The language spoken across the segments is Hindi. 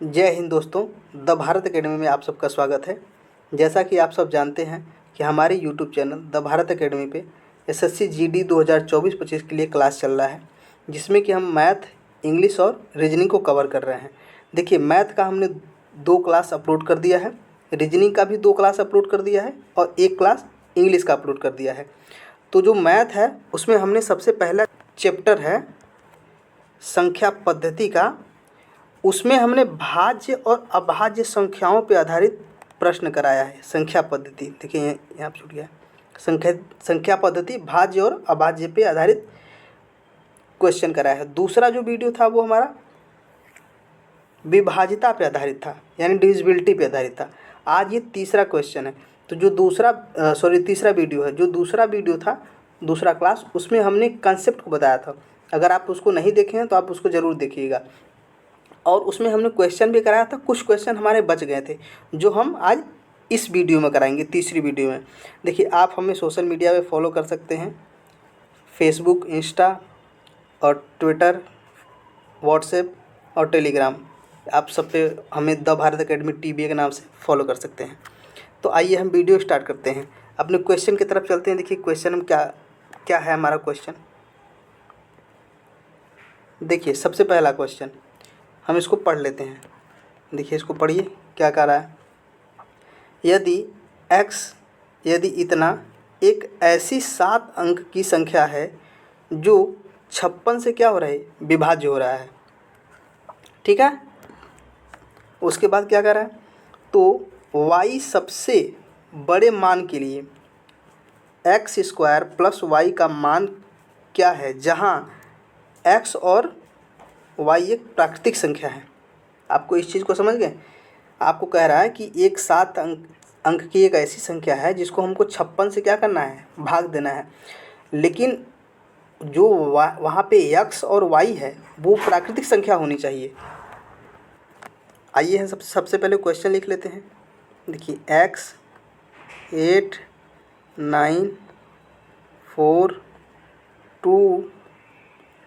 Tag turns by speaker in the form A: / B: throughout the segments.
A: जय हिंद दोस्तों। द भारत एकेडमी में आप सबका स्वागत है। जैसा कि आप सब जानते हैं कि हमारे YouTube channel the Bharat academy पे एसएससी जीडी 2024-25 के लिए क्लास चल रहा है, जिसमें कि हम मैथ, इंग्लिश और रीजनिंग को कवर कर रहे हैं। देखिए, मैथ का हमने 2 क्लास अपलोड कर दिया है, रीजनिंग का भी 2 क्लास अपलोड कर दिया है और 1 क्लास इंग्लिश का अपलोड कर दिया है। तो जो मैथ है उसमें हमने सबसे पहला चैप्टर है संख्या पद्धति का, उसमें हमने भाज्य और अभाज्य संख्याओं पर आधारित प्रश्न कराया है। संख्या पद्धति, देखिए यहाँ छूट गया, संख्या पद्धति भाज्य और अभाज्य पे आधारित क्वेश्चन कराया है। दूसरा जो वीडियो था वो हमारा विभाज्यता पे आधारित था, यानी डिविजिबिलिटी पे आधारित था। आज ये तीसरा क्वेश्चन है। तो जो तीसरा वीडियो है, जो दूसरा वीडियो था, दूसरा क्लास, उसमें हमने कंसेप्ट को बताया था। अगर आप उसको नहीं देखे हैं तो आप उसको ज़रूर देखिएगा। और उसमें हमने क्वेश्चन भी कराया था, कुछ क्वेश्चन हमारे बच गए थे जो हम आज इस वीडियो में कराएंगे, तीसरी वीडियो में। देखिए, आप हमें सोशल मीडिया पे फॉलो कर सकते हैं, फेसबुक, इंस्टा और ट्विटर, व्हाट्सएप और टेलीग्राम। आप सब पे हमें द भारत एकेडमी TBA के नाम से फॉलो कर सकते हैं। तो आइए हम वीडियो स्टार्ट करते हैं, अपने क्वेश्चन की तरफ चलते हैं। देखिए क्वेश्चन हम क्या है हमारा क्वेश्चन। देखिए, सबसे पहला क्वेश्चन हम इसको पढ़ लेते हैं। देखिए, इसको पढ़िए क्या कह रहा है। यदि इतना एक ऐसी 7 अंक की संख्या है जो 56 से क्या हो रहा है, विभाज्य हो रहा है। ठीक है, उसके बाद क्या कर रहा है, तो y सबसे बड़े मान के लिए x² + y का मान क्या है, जहाँ x और y एक प्राकृतिक संख्या है। आपको इस चीज़ को समझ गए। आपको कह रहा है कि एक 7 अंक की एक ऐसी संख्या है जिसको हमको 56 से क्या करना है, भाग देना है। लेकिन जो वहाँ पे x और y है वो प्राकृतिक संख्या होनी चाहिए। आइए हम सबसे पहले क्वेश्चन लिख लेते हैं। देखिए, x 8 9 4 2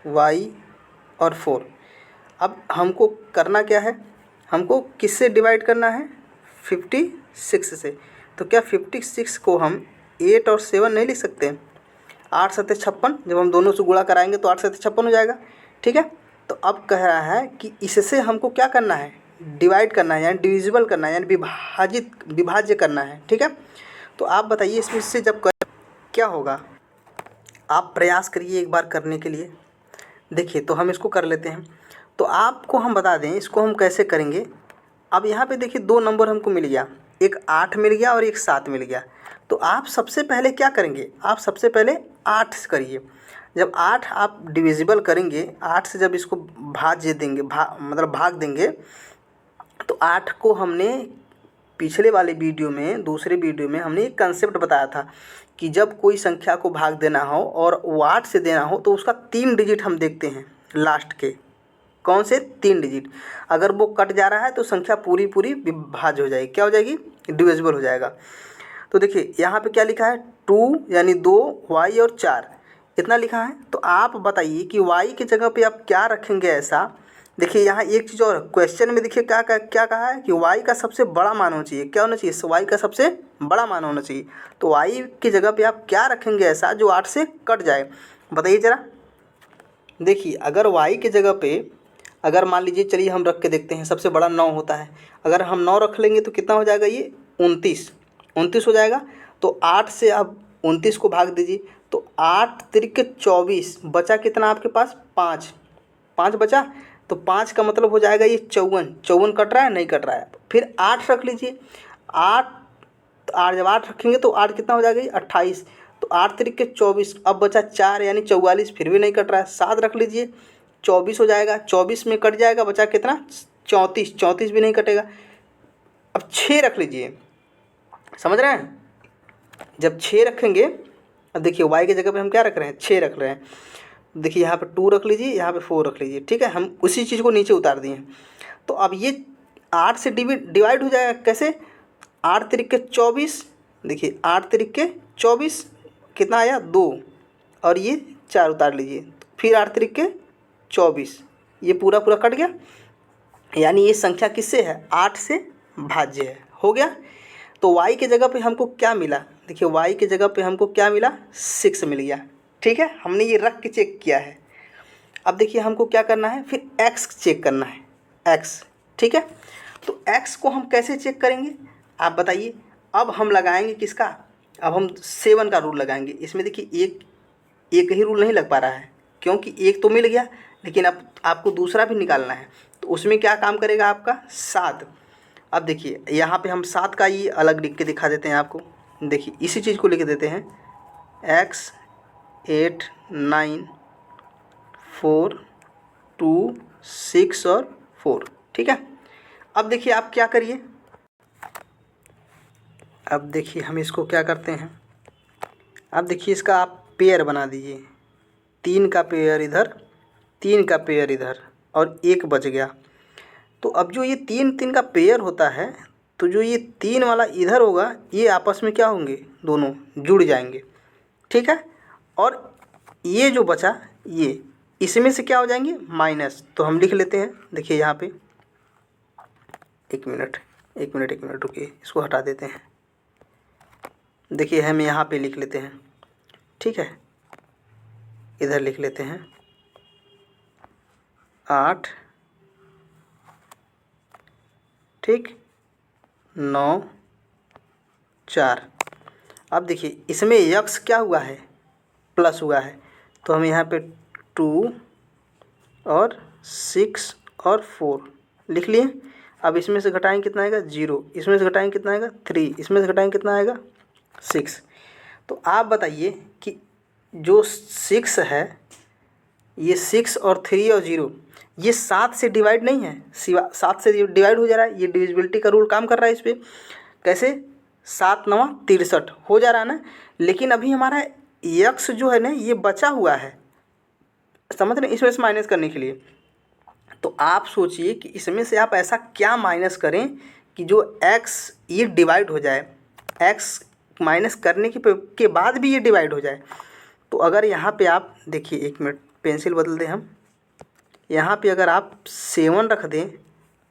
A: y और 4। अब हमको करना क्या है, हमको किससे डिवाइड करना है, 56 से। तो क्या 56 को हम 8 और 7 नहीं लिख सकते हैं। 8 7 56, जब हम दोनों से गुणा कराएंगे तो 8 7 56 हो जाएगा। ठीक है, तो अब कह रहा है कि इससे हमको क्या करना है, डिवाइड करना है, यानी डिविजिबल करना है, यानी विभाज्य करना है। ठीक है, तो आप बताइए इसमें से जब क्या होगा। आप प्रयास करिए एक बार करने के लिए। देखिए, तो हम इसको कर लेते हैं। तो आपको हम बता दें इसको हम कैसे करेंगे। अब यहाँ पे देखिए 2 नंबर हमको मिल गया, एक 8 मिल गया और एक 7 मिल गया। तो आप सबसे पहले क्या करेंगे, आप सबसे पहले 8 से करिए। जब 8 आप डिविजिबल करेंगे, 8 से जब इसको भाज्य देंगे, मतलब भाग देंगे, तो 8 को हमने पिछले वाले वीडियो में, दूसरे वीडियो में हमने एक कंसेप्ट बताया था कि जब कोई संख्या को भाग देना हो और वो 8 से देना हो तो उसका 3 डिजिट हम देखते हैं लास्ट के। कौन से 3 डिजिट। अगर वो कट जा रहा है तो संख्या पूरी विभाज्य हो जाएगी, क्या हो जाएगी, डिविजिबल हो जाएगा। तो देखिए यहाँ पे क्या लिखा है, 2 यानी 2, y और 4 इतना लिखा है। तो आप बताइए कि y की जगह पे आप क्या रखेंगे ऐसा। देखिए यहाँ एक चीज़ और, क्वेश्चन में देखिए क्या कहा है कि y का सबसे बड़ा मान होना चाहिए। क्या होना चाहिए, y का सबसे बड़ा मान होना चाहिए। तो y की जगह पे आप क्या रखेंगे ऐसा जो 8 से कट जाए, बताइए ज़रा। देखिए, अगर y की जगह पे, अगर मान लीजिए, चलिए हम रख के देखते हैं, सबसे बड़ा 9 होता है। अगर हम 9 रख लेंगे तो कितना हो जाएगा, ये 29 हो जाएगा। तो 8 से आप 29 को भाग दीजिए, तो 8 तिरिक 24, बचा कितना आपके पास, 5 बचा। तो 5 का मतलब हो जाएगा ये 54 कट रहा है, नहीं कट रहा है। फिर 8 रख लीजिए, 8 जब 8 रखेंगे तो 8 कितना हो जाएगा, ये 28। तो 8 तिरिक 24, अब बचा 4 यानी 44, फिर भी नहीं कट रहा है। 7 रख लीजिए, 24 हो जाएगा, 24 में कट जाएगा, बचा कितना, 34 भी नहीं कटेगा। अब 6 रख लीजिए, समझ रहे हैं। जब 6 रखेंगे, अब देखिए y की जगह पे हम क्या रख रहे हैं, 6 रख रहे हैं। देखिए यहाँ पे 2 रख लीजिए, यहाँ पे 4 रख लीजिए। ठीक है, हम उसी चीज़ को नीचे उतार दिए। तो अब ये 8 से डिवाइड हो जाएगा, कैसे, 8 तिरिक 24। देखिए 8 तिरिक 24 कितना आया, 2, और ये 4 उतार लीजिए। फिर 8 तिरिक 24, ये पूरा कट गया। यानी ये संख्या किससे है, 8 से भाज्य है। हो गया। तो y के जगह पे हमको क्या मिला, देखिए y के जगह पे हमको क्या मिला, 6 मिल गया। ठीक है, हमने ये रख के चेक किया है। अब देखिए हमको क्या करना है, फिर x चेक करना है, x। ठीक है, तो x को हम कैसे चेक करेंगे आप बताइए। अब हम लगाएंगे किसका, अब हम 7 का रूल लगाएंगे। इसमें देखिए एक ही रूल नहीं लग पा रहा है, क्योंकि एक तो मिल गया, लेकिन अब आपको दूसरा भी निकालना है। तो उसमें क्या काम करेगा आपका, 7। अब देखिए यहाँ पे हम 7 का ये अलग लिख के दिखा देते हैं आपको। देखिए इसी चीज़ को लिख देते हैं, x 8 9 4 2 6 और 4। ठीक है, अब देखिए आप क्या करिए, अब देखिए हम इसको क्या करते हैं, अब देखिए इसका आप पेयर बना दीजिए। 3 का पेयर इधर, 3 का पेयर इधर, और 1 बच गया। तो अब जो ये 3 का पेयर होता है, तो जो ये 3 वाला इधर होगा, ये आपस में क्या होंगे, दोनों जुड़ जाएंगे। ठीक है, और ये जो बचा, ये इसमें से क्या हो जाएंगे, माइनस। तो हम लिख लेते हैं, देखिए यहाँ पे, एक मिनट रुकिए, इसको हटा देते हैं। देखिए हम यहाँ पे लिख लेते हैं। ठीक है, इधर लिख लेते हैं 8, ठीक, 9 4। अब देखिए इसमें यक्स क्या हुआ है, प्लस हुआ है। तो हम यहाँ पे 2 और 6 और 4 लिख लिए। अब इसमें से घटाएंगे कितना आएगा, 0। इसमें से घटाएंगे कितना आएगा, 3। इसमें से घटाएंगे कितना आएगा, 6। तो आप बताइए कि जो 6 है, ये 6 और 3 और 0, ये 7 से डिवाइड नहीं है, सिवा 7 से डिवाइड हो जा रहा है। ये डिविजिबिलिटी का रूल काम कर रहा है इस पर। कैसे, 7 9 63 हो जा रहा है ना। लेकिन अभी हमारा यक्स जो है ना, ये बचा हुआ है, समझ रहे हैं, इसमें से माइनस करने के लिए। तो आप सोचिए कि इसमें से आप ऐसा क्या माइनस करें कि जो x ये डिवाइड हो जाए, x माइनस करने के बाद भी ये डिवाइड हो जाए। तो अगर यहाँ पे आप देखिए, एक मिनट पेंसिल बदल दें हम, यहाँ पे अगर आप 7 रख दें,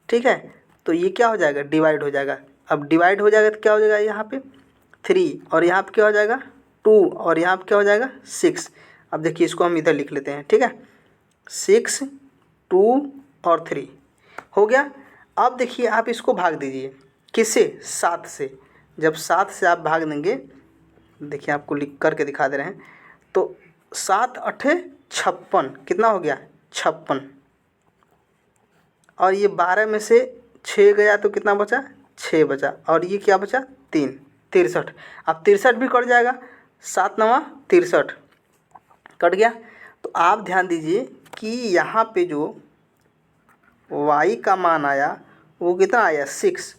A: ठीक है, तो ये क्या हो जाएगा, डिवाइड हो जाएगा। अब डिवाइड हो जाएगा तो क्या हो जाएगा, यहाँ पे 3, और यहाँ पे क्या हो जाएगा 2, और यहाँ पे क्या हो जाएगा 6। अब देखिए इसको हम इधर लिख लेते हैं। ठीक है, 6 2 और 3 हो गया। अब देखिए आप इसको भाग दीजिए, किससे, 7 से। जब 7 से आप भाग देंगे, देखिए आपको लिख करके दिखा दे रहे हैं, तो 7 8 56, कितना हो गया, 56। और ये 12 में से 6 गया तो कितना बचा, 6 बचा, और ये क्या बचा, 3, 63। अब 63 भी कट जाएगा, 7 9 63 कट गया। तो आप ध्यान दीजिए कि यहाँ पे जो y का मान आया वो कितना आया, 6,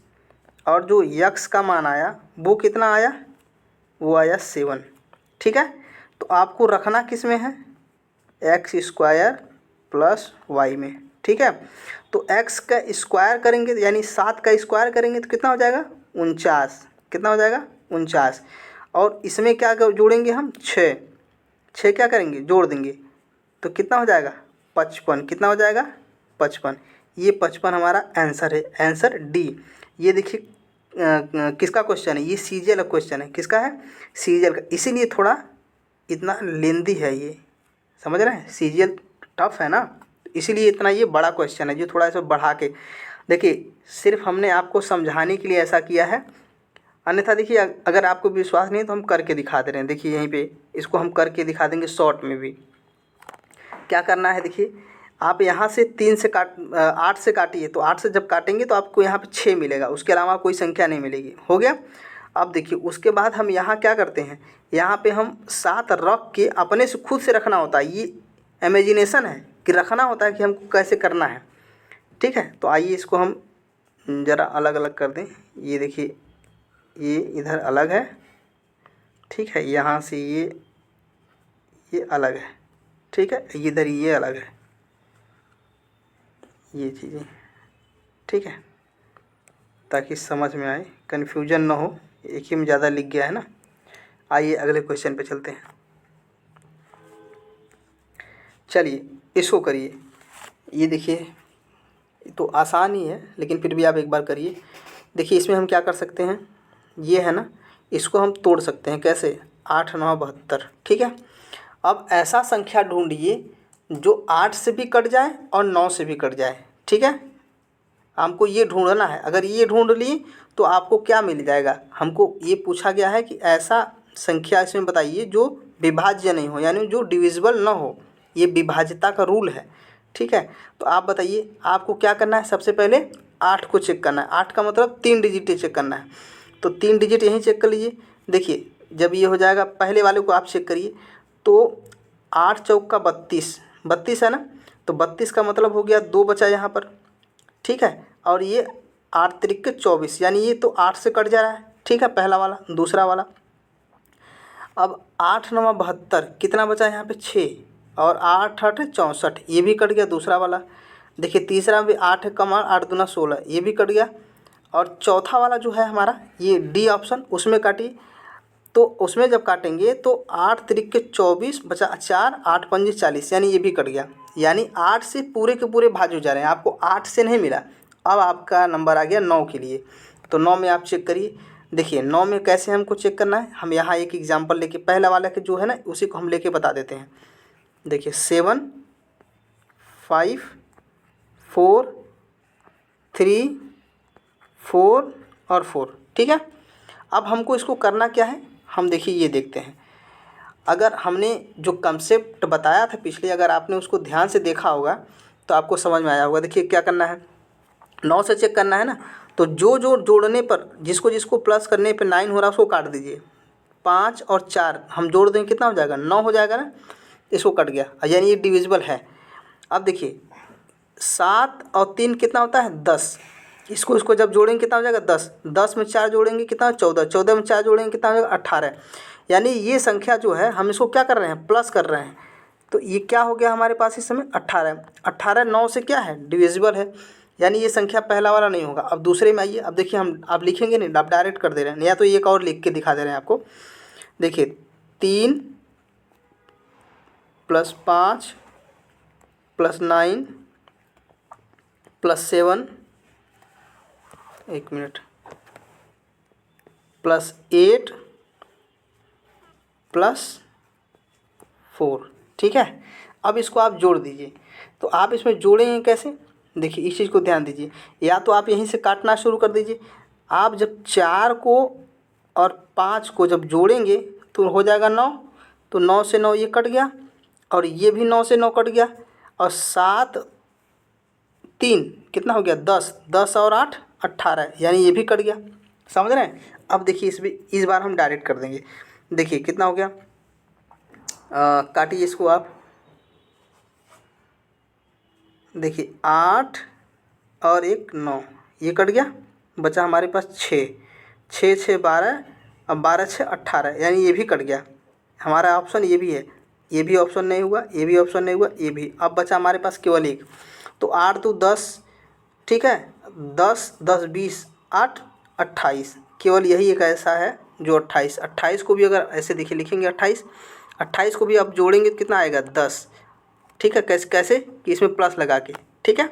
A: और जो x का मान आया वो कितना आया, वो आया 7। ठीक है, तो आपको रखना किस में है, x स्क्वायर प्लस वाई में। ठीक है, तो x का स्क्वायर करेंगे, यानी 7 का स्क्वायर करेंगे तो कितना हो जाएगा, 49। कितना हो जाएगा, 49। और इसमें क्या जोड़ेंगे हम, 6 क्या करेंगे, जोड़ देंगे, तो कितना हो जाएगा, 55। कितना हो जाएगा, 55। ये 55 हमारा आंसर है, आंसर डी। ये देखिए किसका क्वेश्चन है, ये सीजीएल का क्वेश्चन है। किसका है, सीजीएल का, इसीलिए थोड़ा इतना लेंदी है ये, समझ रहे हैं, सीजीएल टफ है ना, इसीलिए इतना ये बड़ा क्वेश्चन है, जो थोड़ा सा बढ़ा के देखिए। सिर्फ हमने आपको समझाने के लिए ऐसा किया है, अन्यथा देखिए अगर आपको विश्वास नहीं है तो हम करके दिखा दे रहे हैं। देखिए यहीं पे इसको हम करके दिखा देंगे शॉर्ट में भी। क्या करना है, देखिए आप यहाँ से 3 से 8 से काटिए, तो 8 से जब काटेंगे तो आपको यहाँ पे 6 मिलेगा, उसके अलावा कोई संख्या नहीं मिलेगी। हो गया। अब देखिए उसके बाद हम यहाँ क्या करते हैं, यहाँ पे हम 7 रख के अपने से खुद से रखना होता है, ये इमेजिनेशन है कि रखना होता है कि हमको कैसे करना है। ठीक है, तो आइए इसको हम ज़रा अलग अलग कर दें। ये देखिए ये इधर अलग है, ठीक है, यहाँ से ये अलग है, ठीक है, इधर ये अलग है, ये चीज़ें, ठीक है, ताकि समझ में आए, कन्फ्यूजन ना हो, एक ही में ज़्यादा लिख गया है ना। आइए अगले क्वेश्चन पे चलते हैं। चलिए इसको करिए, ये देखिए तो आसान ही है, लेकिन फिर भी आप एक बार करिए। देखिए इसमें हम क्या कर सकते हैं, ये है ना, इसको हम तोड़ सकते हैं। कैसे? 8 9 72, ठीक है। अब ऐसा संख्या ढूंढिए जो 8 से भी कट जाए और 9 से भी कट जाए, ठीक है। हमको ये ढूंढना है। अगर ये ढूंढ लिए तो आपको क्या मिल जाएगा, हमको ये पूछा गया है कि ऐसा संख्या इसमें बताइए जो विभाज्य नहीं हो, यानी जो डिविजिबल ना हो। ये विभाज्यता का रूल है, ठीक है। तो आप बताइए आपको क्या करना है। सबसे पहले 8 को चेक करना है। 8 का मतलब 3 डिजिट चेक करना है, तो 3 डिजिट यहीं चेक कर लीजिए। देखिए जब ये हो जाएगा, पहले वाले को आप चेक करिए। तो 8 चौका 32, 32 है ना, तो 32 का मतलब हो गया 2 बचा यहाँ पर, ठीक है। और ये 8 त्रिक 24, यानी ये तो 8 से कट जा रहा है, ठीक है, पहला वाला। दूसरा वाला, अब 8 9 72, कितना बचा यहाँ पे 6, और 8 8 64, ये भी कट गया, दूसरा वाला। देखिए तीसरा भी 8 कम 8 दूना 16, ये भी कट गया। और चौथा वाला जो है हमारा, ये डी ऑप्शन, उसमें काटिए। तो उसमें जब काटेंगे तो 8 त्रिक 24 बचा 4, 8 पंजे 40, यानी ये भी कट गया। यानी 8 से पूरे के पूरे भाज्य जा रहे हैं, आपको 8 से नहीं मिला। अब आपका नंबर आ गया 9 के लिए। तो 9 में आप चेक करिए। देखिए 9 में कैसे हमको चेक करना है, हम यहाँ एक एग्जांपल लेके, पहला वाला के जो है ना उसी को हम लेके बता देते हैं। देखिए 7 5 4 3 4 और 4, ठीक है। अब हमको इसको करना क्या है, हम देखिए ये देखते हैं। अगर हमने जो कंसेप्ट बताया था पिछले, अगर आपने उसको ध्यान से देखा होगा तो आपको समझ में आया होगा। देखिए क्या करना है, 9 से चेक करना है ना, तो जो जो जोड़ने पर, जिसको जिसको प्लस करने पे 9 हो रहा है उसको काट दीजिए। 5 और 4 हम जोड़ देंगे, कितना हो जाएगा, 9 हो जाएगा ना, इसको कट गया, यानी ये डिविजिबल है। अब देखिए 7 और 3 कितना होता है 10, इसको इसको जब जोड़ेंगे कितना हो जाएगा 10, 10 में 4 जोड़ेंगे कितना 14, 14 में 4 जोड़ेंगे कितना हो जाएगा 18। यानी ये संख्या जो है हम इसको क्या कर रहे हैं, प्लस कर रहे हैं। तो ये क्या हो गया हमारे पास इस समय 18, 18 9 से क्या है, डिविजिबल है, यानी ये संख्या पहला वाला नहीं होगा। अब दूसरे में आइए। अब देखिए हम, आप लिखेंगे नहीं, आप डायरेक्ट कर दे रहे हैं, या तो एक और लिख के दिखा दे रहे हैं आपको। देखिए 3 + 5 + 9 + 7, एक मिनट, +8 +4, ठीक है। अब इसको आप जोड़ दीजिए। तो आप इसमें जोड़ेंगे कैसे, देखिए इस चीज़ को ध्यान दीजिए। या तो आप यहीं से काटना शुरू कर दीजिए। आप जब 4 को और 5 को जब जोड़ेंगे तो हो जाएगा 9, तो 9 से 9 ये कट गया, और ये भी 9 से 9 कट गया, और 7 3 कितना हो गया 10, 10 और 8 18, यानी ये भी कट गया। समझ रहे हैं। अब देखिए इस बार हम डायरेक्ट कर देंगे। देखिए कितना हो गया, काटिए इसको आप। देखिए 8 और 1 9, ये कट गया, बचा हमारे पास 6, 6 6 12, अब 12 6 18, यानी ये भी कट गया। हमारा ऑप्शन ये भी है, ये भी ऑप्शन नहीं हुआ, ये भी ऑप्शन नहीं हुआ, ये भी। अब बचा हमारे पास केवल एक। तो 8 2 10, ठीक है, 10 10 20 8 28, केवल यही एक ऐसा है जो 28। 28 को भी अगर ऐसे देखिए लिखेंगे 28, 28 को भी आप जोड़ेंगे तो कितना आएगा 10, ठीक है। कैसे कैसे कि इसमें प्लस लगा के, ठीक है।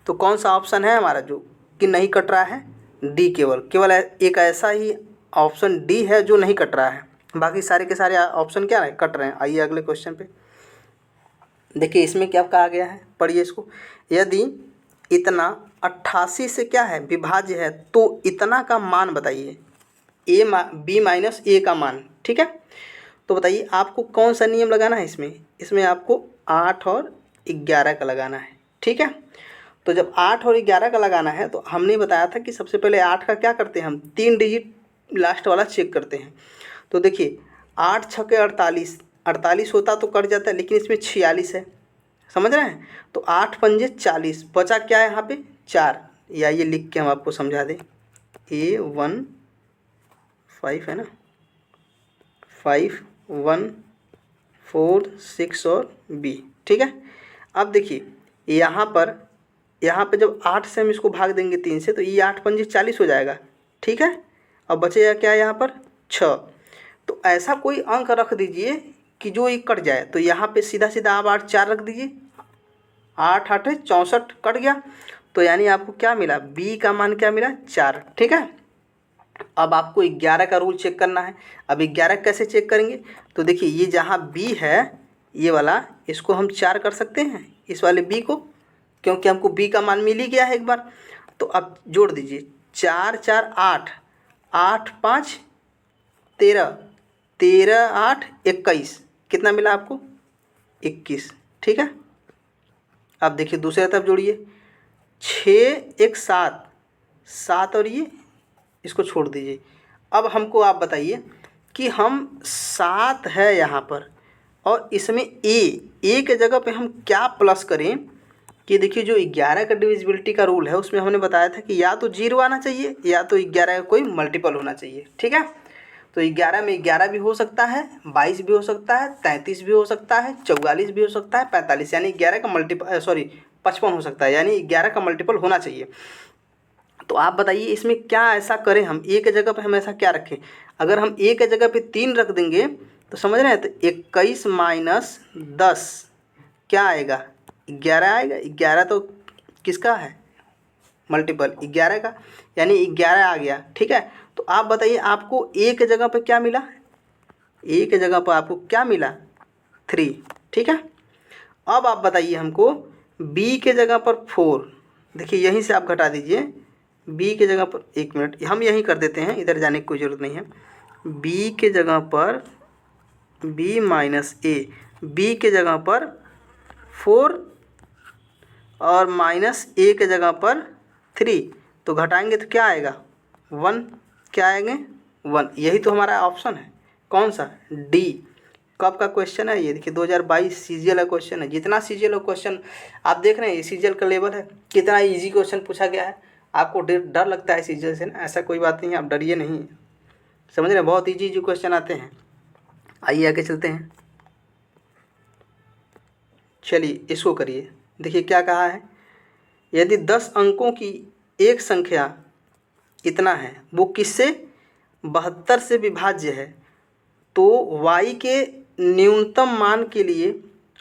A: तो कौन सा ऑप्शन है हमारा जो कि नहीं कट रहा है, डी। केवल केवल एक ऐसा ही ऑप्शन डी है जो नहीं कट रहा है, बाकी सारे के सारे ऑप्शन क्या है, कट रहे हैं। आइए अगले क्वेश्चन पे। देखिए इसमें क्या कहा गया है, पढ़िए इसको। यदि इतना 88 से क्या है, विभाज्य है, तो इतना का मान बताइए, b - a का मान, ठीक है। तो बताइए आपको कौन सा नियम लगाना है इसमें, इसमें आपको 8 और 11 का लगाना है, ठीक है। तो जब 8 और 11 का लगाना है तो हमने बताया था कि सबसे पहले 8 का क्या करते हैं, हम 3 डिजिट लास्ट वाला चेक करते हैं। तो देखिए 8 छके 48, 48 होता तो कट जाता है, लेकिन इसमें 46 है, समझ रहे हैं। तो 8 पंजे 40, बचा क्या है यहाँ पे 4, या ये लिख के हम आपको समझा दें, A1 5 है ना, 5 1 4 6 और B, ठीक है। अब देखिए यहाँ पर जब 8 से हम इसको भाग देंगे 3 से, तो ये 8 पंजे 40 हो जाएगा, ठीक है। अब बचेगा क्या यहाँ पर 6। तो ऐसा कोई अंक रख दीजिए कि जो ये कट जाए। तो यहाँ पे सीधा सीधा आप 8 4 रख दीजिए, 8 8 64 कट गया। तो यानी आपको क्या मिला, b का मान क्या मिला 4। ठीक है, अब आपको 11 का रूल चेक करना है। अब 11 कैसे चेक करेंगे, तो देखिए ये जहाँ b है ये वाला, इसको हम 4 कर सकते हैं इस वाले b को, क्योंकि हमको b का मान मिल ही गया है एक बार। तो अब जोड़ दीजिए 4 4 8, 8 5 13, 13 8 21, कितना मिला आपको 21। ठीक है, अब देखिए दूसरी तरफ जोड़िए 6 1 7, 7 और ये इसको छोड़ दीजिए। अब हमको आप बताइए कि हम 7 है यहाँ पर और इसमें ए के जगह पे हम क्या प्लस करें, कि देखिए जो 11 का डिविजिबिलिटी का रूल है उसमें हमने बताया था कि या तो 0 आना चाहिए या तो 11 का कोई मल्टीपल होना चाहिए। ठीक है, तो 11 में 11 भी हो सकता है, 22 भी हो सकता है, 33 भी हो सकता है, 44 भी हो सकता है, 45, यानी 11 का मल्टीपल 55 हो सकता है, यानी 11 का मल्टीपल होना चाहिए। तो आप बताइए इसमें क्या ऐसा करें, हम ए के जगह पे हम ऐसा क्या रखें। अगर हम ए के जगह पे 3 रख देंगे तो समझ रहे हैं, तो 21 माइनस 10 क्या आएगा 11 आएगा। 11 तो किसका है मल्टीपल 11 का, यानी 11 आ गया। ठीक है, तो आप बताइए आपको ए के जगह पे क्या मिला, ए के जगह पर आपको क्या मिला 3। ठीक है, अब आप बताइए हमको बी के जगह पर 4, देखिए यहीं से आप घटा दीजिए बी के जगह पर, 1 मिनट हम यहीं कर देते हैं, इधर जाने की कोई ज़रूरत नहीं है। बी के जगह पर बी माइनस ए, बी के जगह पर 4 और माइनस ए के जगह पर 3, तो घटाएंगे तो क्या आएगा 1, क्या आएंगे 1। यही तो हमारा ऑप्शन है, कौन सा डी। कब का क्वेश्चन है ये, देखिए 2022 सीजीएल का क्वेश्चन है। जितना सीजीएल का क्वेश्चन आप देख रहे हैं, ये सीजीएल का लेवल है, कितना इजी क्वेश्चन पूछा गया है। आपको डर लगता है सीजीएल से ना, ऐसा कोई बात नहीं है, आप डरिए नहीं, समझ रहे हैं, बहुत इजी इजी क्वेश्चन आते हैं। आइए आगे चलते हैं, चलिए इसको करिए। देखिए क्या कहा है, यदि 10 अंकों की एक संख्या इतना है, वो किससे 72 से विभाज्य है, तो y के न्यूनतम मान के लिए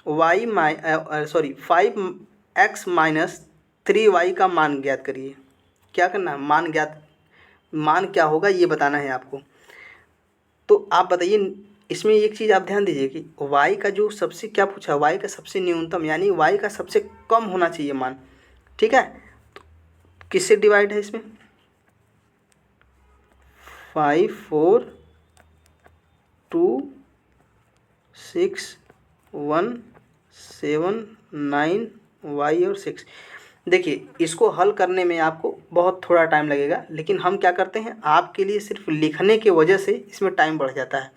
A: 5x माइनस 3y का मान ज्ञात करिए। क्या करना है, मान क्या होगा ये बताना है आपको। तो आप बताइए इसमें एक चीज़ आप ध्यान दीजिए कि y का जो सबसे क्या पूछा, y का सबसे न्यूनतम, यानी y का सबसे कम होना चाहिए मान। ठीक है, तो किससे डिवाइड है इसमें 5 4 2 6 1 7 9 y और 6। देखिए इसको हल करने में आपको बहुत थोड़ा टाइम लगेगा, लेकिन हम क्या करते हैं आपके लिए सिर्फ लिखने की वजह से इसमें टाइम बढ़ जाता है।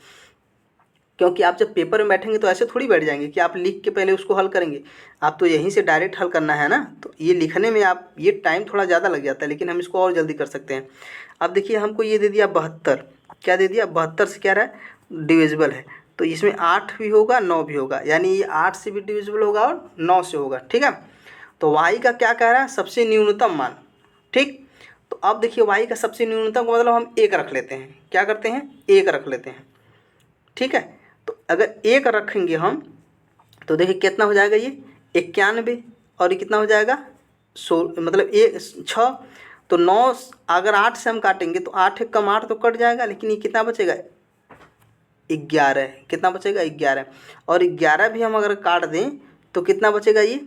A: क्योंकि आप जब पेपर में बैठेंगे तो ऐसे थोड़ी बैठ जाएंगे कि आप लिख के पहले उसको हल करेंगे, आप तो यहीं से डायरेक्ट हल करना है ना। तो ये लिखने में आप ये टाइम थोड़ा ज़्यादा लग जाता है, लेकिन हम इसको और जल्दी कर सकते हैं। अब देखिए हमको ये दे दिया 72, क्या दे दिया 72 से क्या रहा है डिविजिबल है, तो इसमें 8 भी होगा 9 भी होगा, यानी ये 8 से भी डिविजिबल होगा और 9 से होगा। ठीक है, तो y का क्या कह रहा है सबसे न्यूनतम मान। ठीक, तो अब देखिए y का सबसे न्यूनतम का मतलब हम 1 रख लेते हैं, क्या करते हैं 1 रख लेते हैं। ठीक है, तो अगर 1 रखेंगे हम तो देखिए कितना हो जाएगा ये 91, और ये कितना हो जाएगा 16, मतलब 6, तो 9 अगर 8 से हम काटेंगे तो 8 एक कम 8 तो कट जाएगा, लेकिन ये कितना बचेगा 11, कितना बचेगा 11, और 11 भी हम अगर काट दें तो कितना बचेगा ये,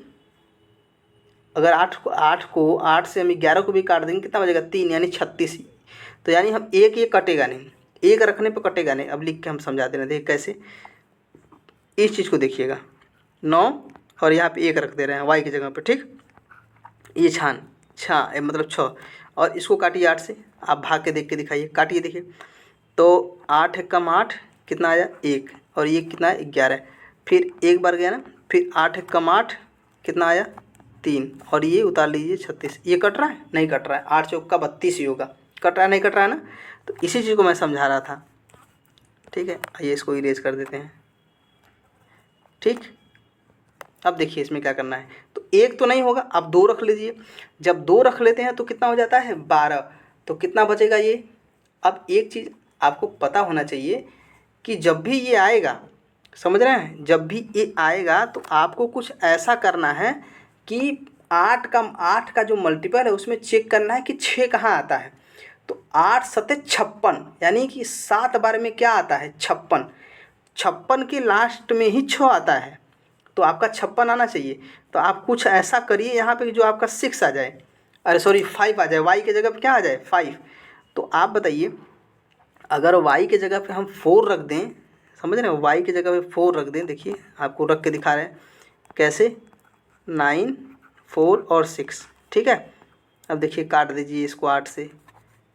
A: अगर 8 से हम 11 को भी काट देंगे कितना बचेगा 3, यानी 36। तो यानी हम एक ये कटेगा नहीं, एक रखने पर कटेगा नहीं। अब लिख के हम समझा दे रहे हैं, देखिए कैसे, इस चीज़ को देखिएगा 9 और यहाँ पे 1 रख दे रहे हैं y की जगह पे। ठीक, ये मतलब 6, और इसको काटिए 8 से, आप भाग के देख के दिखाइए, काटिए देखिए, तो 8 एक कम 8 कितना आया 1, और ये कितना है 11, फिर एक बार गया ना, फिर 8 एक कम 8 कितना आया 3, और ये उतार लीजिए 36। ये कट रहा है नहीं कट रहा है, 8 चौका 32 ही होगा, कट रहा है नहीं कट रहा है ना। तो इसी चीज़ को मैं समझा रहा था। ठीक है, आइए इसको इरेज कर देते हैं। ठीक, अब देखिए इसमें क्या करना है, तो 1 तो नहीं होगा, अब 2 रख लीजिए, जब 2 रख लेते हैं तो कितना हो जाता है 12, तो कितना बचेगा ये। अब एक चीज़ आपको पता होना चाहिए कि जब भी ये आएगा, समझ रहे हैं, जब भी ये आएगा तो आपको कुछ ऐसा करना है कि 8 का जो मल्टीपल है उसमें चेक करना है कि 6 कहाँ आता है। तो 8 सत्ते 56, यानी कि 7 बार में क्या आता है 56। 56 के लास्ट में ही 6 आता है, तो आपका 56 आना चाहिए। तो आप कुछ ऐसा करिए यहाँ पे कि जो आपका 6 आ जाए, अरे सॉरी 5 आ जाए, वाई के जगह पे क्या आ जाए 5। तो आप बताइए, अगर वाई के जगह पे हम 4 रख दें, समझ रहे हैं, वाई के जगह पे 4 रख दें, देखिए आपको रख के दिखा रहे हैं कैसे, 9, 4 और 6, ठीक है। अब देखिए काट दीजिए इसको 8 से,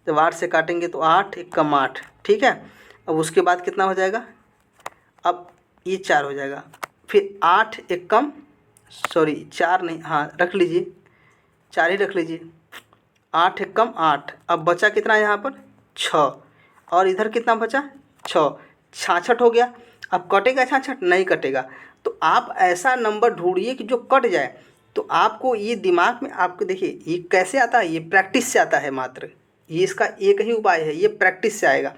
A: जब 8 से काटेंगे तो 8 एक कम 8, ठीक है। अब उसके बाद कितना हो जाएगा, अब ये 4 हो जाएगा, फिर 8 एक कम, सॉरी 4 नहीं, हाँ रख लीजिए, 4 ही रख लीजिए, 8 एक कम 8। अब बचा कितना यहाँ पर 6, और इधर कितना बचा 6, 66 हो गया। अब कटेगा 66, नहीं कटेगा। तो आप ऐसा नंबर ढूंढिए कि जो कट जाए। तो आपको ये दिमाग में, आपको देखिए ये कैसे आता है, ये प्रैक्टिस से आता है मात्र, ये इसका एक ही उपाय है, ये प्रैक्टिस से आएगा।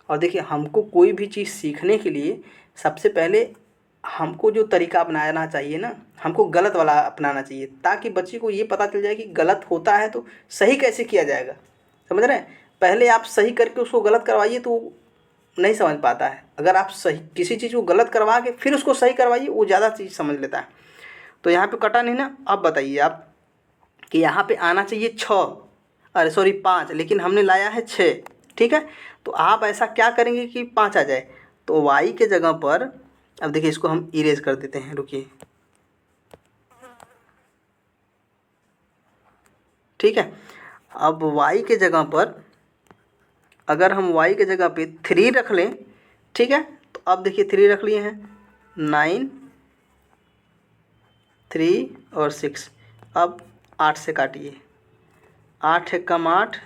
A: और देखिए हमको कोई भी चीज़ सीखने के लिए सबसे पहले हमको जो तरीका अपनाना चाहिए ना, हमको गलत वाला अपनाना चाहिए, ताकि बच्चे को ये पता चल जाए कि गलत होता है तो सही कैसे किया जाएगा, समझ रहे हैं। पहले आप सही करके उसको गलत करवाइए तो नहीं समझ पाता है। अगर आप सही किसी चीज़ को गलत करवा के फिर उसको सही करवाइए, वो ज़्यादा चीज़ समझ लेता है। तो यहाँ पे कटा नहीं ना। अब बताइए आप कि यहाँ पे आना चाहिए 6, अरे सॉरी 5, लेकिन हमने लाया है 6, ठीक है। तो आप ऐसा क्या करेंगे कि 5 आ जाए। तो वाई के जगह पर, अब देखिए इसको हम इरेज कर देते हैं, रुकिए, ठीक है। अब वाई के जगह पर अगर हम वाई के जगह पे 3 रख लें, ठीक है। तो अब देखिए 3 रख लिए हैं, 9, 3 और 6। अब 8 से काटिए, 8 एक कम 8,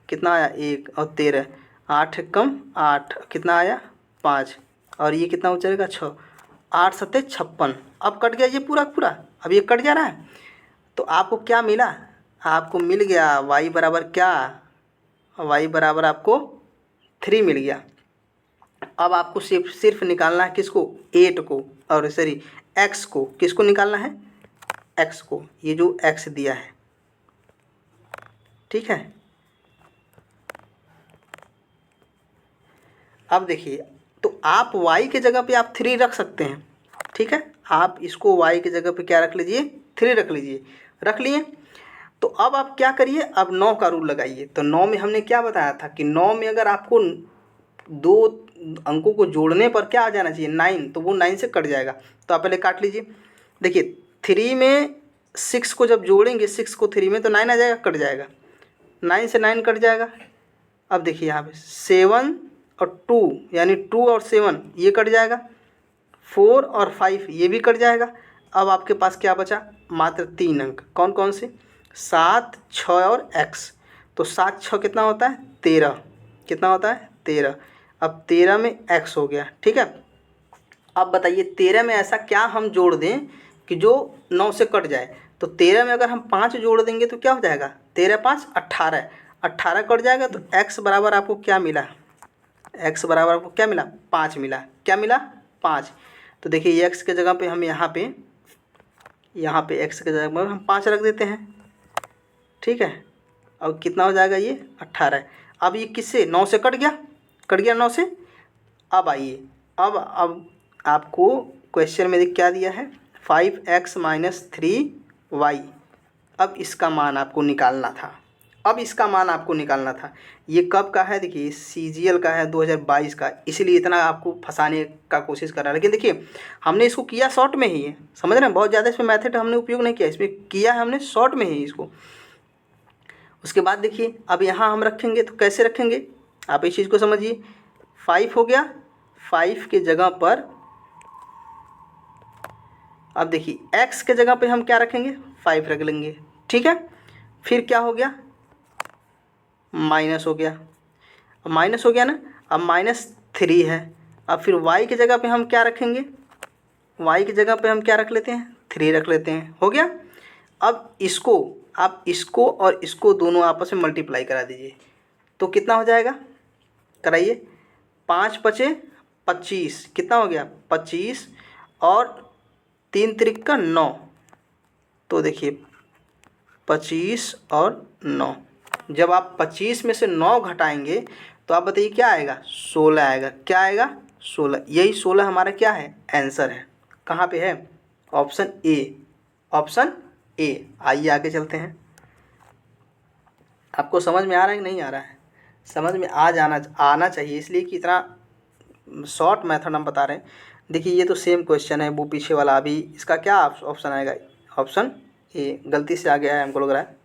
A: कितना आया 1 और 13, 8 एक कम 8, कितना आया 5, और ये कितना हो जाएगा 6, 8 सत्ते 56। अब कट गया ये पूरा पूरा, अब ये कट जा रहा है। तो आपको क्या मिला, आपको मिल गया वाई बराबर क्या, वाई बराबर आपको 3 मिल गया। अब आपको सिर्फ सिर्फ निकालना है किसको, 8 को, और सॉरी एक्स को, किसको निकालना है, एक्स को, ये जो एक्स दिया है, ठीक है। अब देखिए, तो आप y के जगह पे आप 3 रख सकते हैं, ठीक है। आप इसको y के जगह पे क्या रख लीजिए, 3 रख लीजिए, रख लिए। तो अब आप क्या करिए, अब 9 का रूल लगाइए। तो 9 में हमने क्या बताया था कि 9 में अगर आपको 2 अंकों को जोड़ने पर क्या आ जाना चाहिए 9, तो वो 9 से कट जाएगा। तो आप पहले काट लीजिए। देखिए 3 में 6 को जब जोड़ेंगे, 6 को 3 में, तो 9 आ जाएगा, कट जाएगा, 9 से 9 कट जाएगा। अब देखिए यहाँ पे 7 और 2, यानी 2 और 7 ये कट जाएगा, 4 और 5 ये भी कट जाएगा। अब आपके पास क्या बचा, मात्र 3 अंक, कौन कौन से, 7, 6 और x। तो 7 6 कितना होता है 13, कितना होता है 13। अब 13 में x हो गया, ठीक है। अब बताइए 13 में ऐसा क्या हम जोड़ दें कि जो 9 से कट जाए। तो 13 में अगर हम 5 जोड़ देंगे तो क्या हो जाएगा, 13 5 18, 18 कट जाएगा। तो x बराबर आपको क्या मिला, x बराबर आपको क्या मिला 5 मिला, क्या मिला 5। तो देखिए ये x के जगह पे हम यहाँ पे x के जगह पर हम 5 रख देते हैं, ठीक है। अब कितना हो जाएगा ये 18। अब ये किससे 9 से कट गया, 9 से। अब आइए, अब आपको क्वेश्चन में क्या दिया है, 5x - 3y। अब इसका मान आपको निकालना था, ये कब का है, देखिए CGL का है 2022 का, इसलिए इतना आपको फंसाने का कोशिश कर रहा है। लेकिन देखिए हमने इसको किया शॉर्ट में ही है, समझ रहे हैं, बहुत ज़्यादा इसमें मेथड हमने उपयोग नहीं किया, इसमें किया है हमने शॉर्ट में ही इसको। उसके बाद देखिए अब यहाँ हम रखेंगे तो कैसे रखेंगे, आप इस चीज़ को समझिए। 5 हो गया, 5 के जगह पर अब देखिए x के जगह पे हम क्या रखेंगे 5 रख लेंगे, ठीक है। फिर क्या हो गया, माइनस हो गया, अब माइनस हो गया ना, अब -3 है। अब फिर y की जगह पे हम क्या रखेंगे, y की जगह पे हम क्या रख लेते हैं 3 रख लेते हैं, हो गया। अब इसको आप इसको और इसको दोनों आपस में मल्टीप्लाई करा दीजिए, तो कितना हो जाएगा, कराइए, 5 पचे 25, कितना हो गया 25, और 3 त्रिक का 9। तो देखिए 25 और 9। जब आप 25 में से 9 घटाएंगे तो आप बताइए क्या आएगा, 16 आएगा। क्या आएगा, 16। यही 16 हमारा क्या है, आंसर है। कहाँ पे है, ऑप्शन ए, ऑप्शन ए। आइए आगे चलते हैं। आपको समझ में आ रहा है कि नहीं आ रहा है, समझ में आना चाहिए, इसलिए कि इतना शॉर्ट मेथड हम बता रहे हैं। देखिए ये तो सेम क्वेश्चन है वो पीछे वाला, अभी इसका क्या ऑप्शन आएगा, ऑप्शन ए। गलती से आ गया है, हमको लग रहा है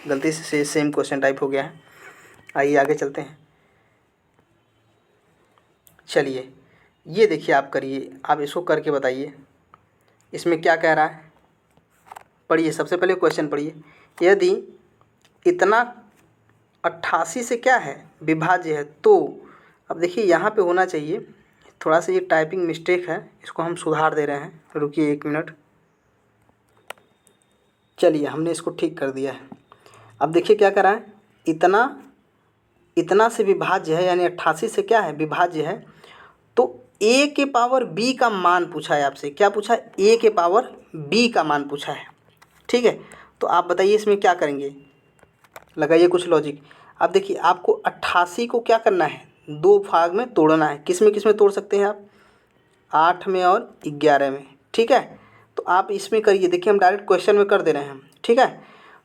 A: गलती से सेम क्वेश्चन टाइप हो गया है। आइए आगे चलते हैं। चलिए ये देखिए, आप करिए, आप इसको करके बताइए इसमें क्या कह रहा है। पढ़िए, सबसे पहले क्वेश्चन पढ़िए। यदि इतना 88 से क्या है, विभाज्य है, तो अब देखिए यहाँ पे होना चाहिए थोड़ा सा, ये टाइपिंग मिस्टेक है, इसको हम सुधार दे रहे हैं। रुकिए 1 मिनट। चलिए हमने इसको ठीक कर दिया है। अब देखिए क्या कर रहा है, इतना से विभाज्य है, यानी 88 से क्या है, विभाज्य है। तो a के पावर b का मान पूछा है आपसे। क्या पूछा है, a के पावर b का मान पूछा है। ठीक है, तो आप बताइए इसमें क्या करेंगे, लगाइए कुछ लॉजिक। अब देखिए आपको 88 को क्या करना है, 2 भाग में तोड़ना है। किस में तोड़ सकते हैं आप, 8 में और 11 में। ठीक है, तो आप इसमें करिए। देखिए हम डायरेक्ट क्वेश्चन में कर दे रहे हैं। ठीक है,